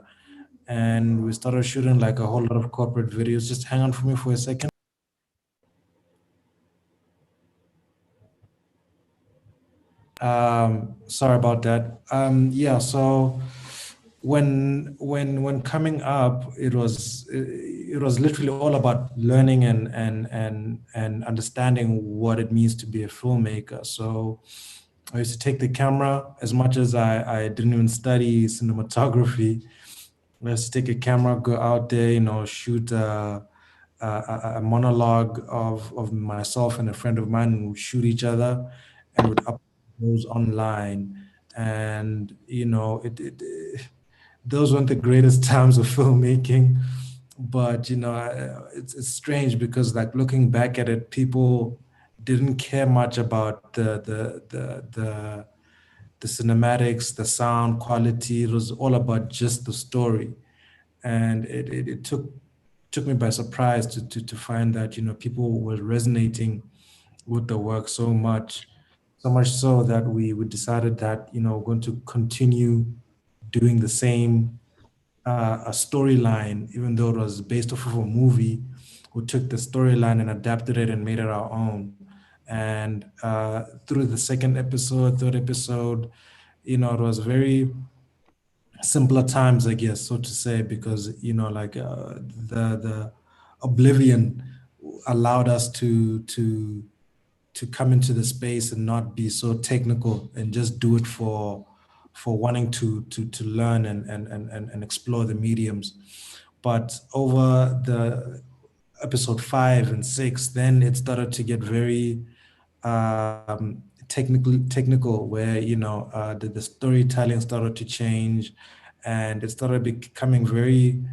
and we started shooting like a whole lot of corporate videos. Just hang on for me for a second. Sorry about that. Yeah, so when coming up, it was literally all about learning and understanding what it means to be a filmmaker. So I used to take the camera. As much as I didn't even study cinematography, I used to take a camera, go out there, shoot a monologue of myself and a friend of mine, and we'd shoot each other and would upload those online. And those weren't the greatest times of filmmaking, but it's strange because like looking back at it, people didn't care much about the cinematics, the sound quality. It was all about just the story, and it took me by surprise to find that people were resonating with the work so much so that we decided that we're going to continue doing the same a storyline, even though it was based off of a movie. We took the storyline and adapted it and made it our own. And through the second episode, third episode, it was very simpler times, I guess, so to say, because like the oblivion allowed us to come into the space and not be so technical and just do it for wanting to learn and explore the mediums. But over the episode 5 and 6, then it started to get very technical, where the storytelling started to change, and it started becoming very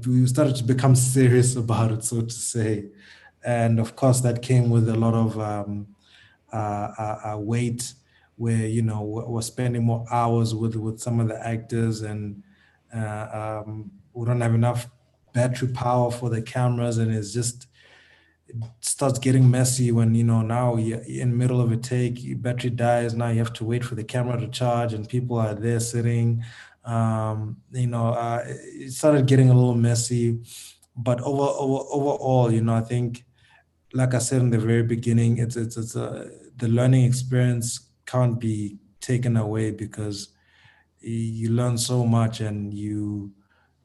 we started to become serious about it, so to say. And of course that came with a lot of weight where we're spending more hours with some of the actors, and we don't have enough battery power for the cameras, and it starts getting messy when now you're in the middle of a take, your battery dies, now you have to wait for the camera to charge, and people are there sitting. It started getting a little messy, but overall, I think, like I said in the very beginning, the learning experience can't be taken away, because you learn so much, and you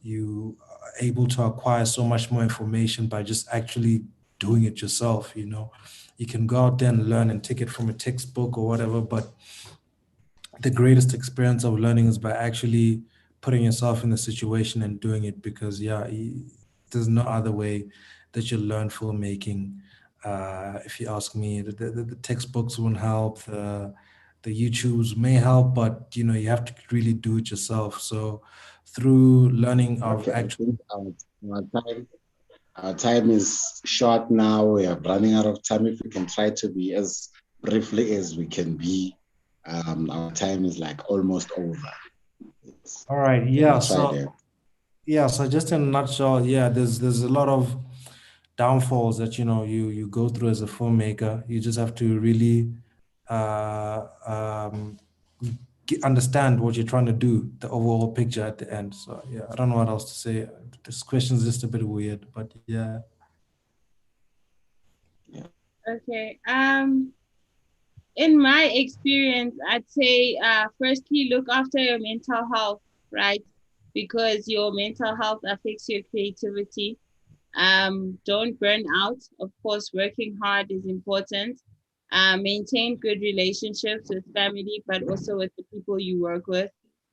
are able to acquire so much more information by just actually doing it yourself. You can go out there and learn and take it from a textbook or whatever, but the greatest experience of learning is by actually putting yourself in the situation and doing it, because there's no other way that you learn filmmaking. If you ask me, the textbooks won't help, the YouTubes may help, but you have to really do it yourself. So through learning of Okay, I actual think our time is short now. We are running out of time. If we can try to be as briefly as we can be, our time is like almost over. All right, Can yeah. we try that? So just in a nutshell, there's a lot of downfalls that you go through as a filmmaker. You just have to really uh, um, understand what you're trying to do, the overall picture at the end. So yeah, I don't know what else to say. This question is just a bit weird, but yeah. Okay. In my experience, I'd say firstly look after your mental health, right? Because your mental health affects your creativity. Don't burn out. Of course, working hard is important. Maintain good relationships with family, but also with the people you work with.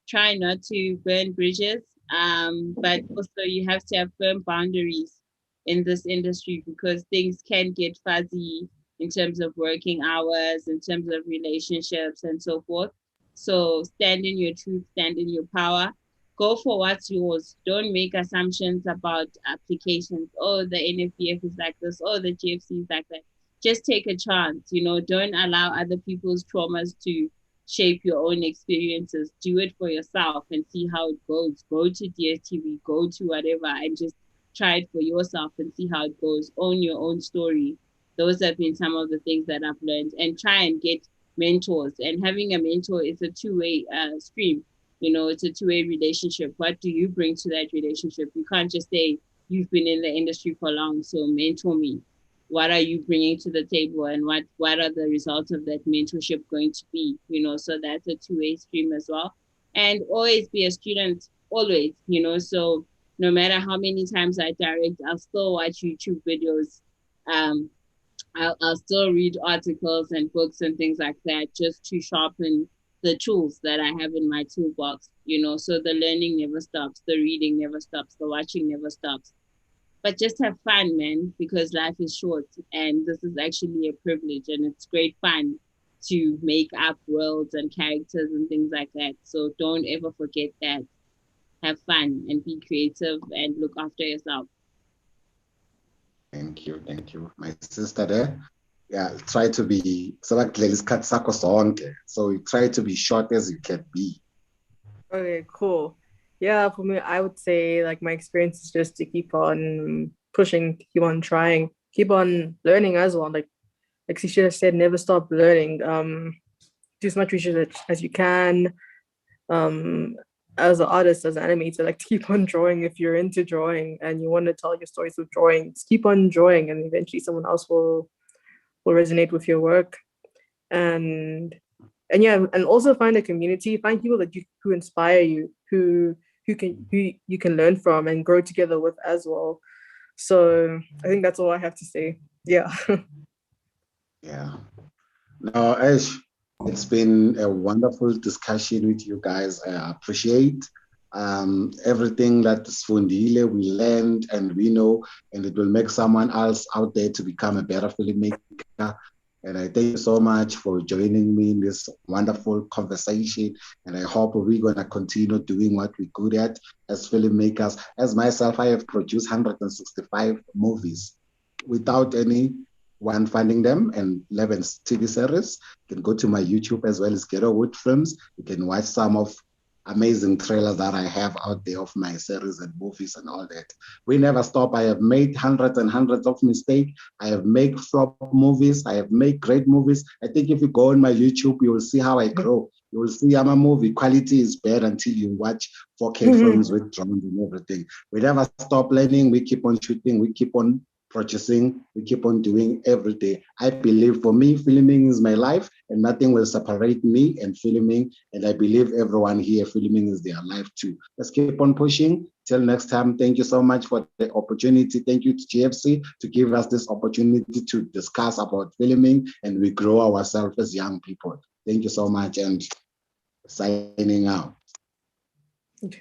Try not to burn bridges. But also you have to have firm boundaries in this industry, because things can get fuzzy in terms of working hours, in terms of relationships and so forth. So stand in your truth, stand in your power, go for what's yours. Don't make assumptions about applications. Oh, the NFBF is like this. Oh, the GFC is like that. Just take a chance. Don't allow other people's traumas to shape your own experiences. Do it for yourself and see how it goes. Go to DSTV, go to whatever, and just try it for yourself and see how it goes. Own your own story. Those have been some of the things that I've learned. And try and get mentors. And having a mentor is a two-way stream. It's a two-way relationship. What do you bring to that relationship? You can't just say, you've been in the industry for long, so mentor me. What are you bringing to the table, and what are the results of that mentorship going to be? So that's a two-way stream as well. And always be a student, always, so no matter how many times I direct, I'll still watch YouTube videos. I'll still read articles and books and things like that, just to sharpen the tools that I have in my toolbox, so the learning never stops, the reading never stops, the watching never stops. But just have fun, man, because life is short, and this is actually a privilege, and it's great fun to make up worlds and characters and things like that. So don't ever forget that. Have fun and be creative and look after yourself. Thank you. My sister there. Yeah, try to be so you try to be short as you can be. Okay, cool. Yeah, for me, I would say like my experience is just to keep on pushing, keep on trying, keep on learning as well. Like she should have said, never stop learning. Do as much research as you can. As an artist, as an animator, like keep on drawing. If you're into drawing and you want to tell your stories with drawing, just keep on drawing, and eventually someone else will resonate with your work. And yeah, and also find a community, find people that who inspire you, who you can learn from and grow together with as well. So I think that's all I have to say. Yeah. Yeah. No, Ash, it's been a wonderful discussion with you guys. I appreciate everything that Sfundile we learned and we know, and it will make someone else out there to become a better filmmaker. And I thank you so much for joining me in this wonderful conversation. And I hope we're going to continue doing what we're good at as filmmakers. As myself, I have produced 165 movies without any one finding them, and 11 TV series. You can go to my YouTube as well as Ghetto Wood Films. You can watch some of amazing trailers that I have out there of my series and movies and all that. We never stop. I have made hundreds and hundreds of mistakes. I have made flop movies. I have made great movies. I think if you go on my YouTube, you will see how I grow. You will see I'm a movie quality is bad until you watch 4K films with drones and everything. We never stop learning. We keep on shooting. We keep on purchasing. We keep on doing every day. I believe for me, filming is my life and nothing will separate me and filming. And I believe everyone here, filming is their life too. Let's keep on pushing. Till next time, thank you so much for the opportunity. Thank you to GFC to give us this opportunity to discuss about filming and we grow ourselves as young people. Thank you so much and signing out. Okay.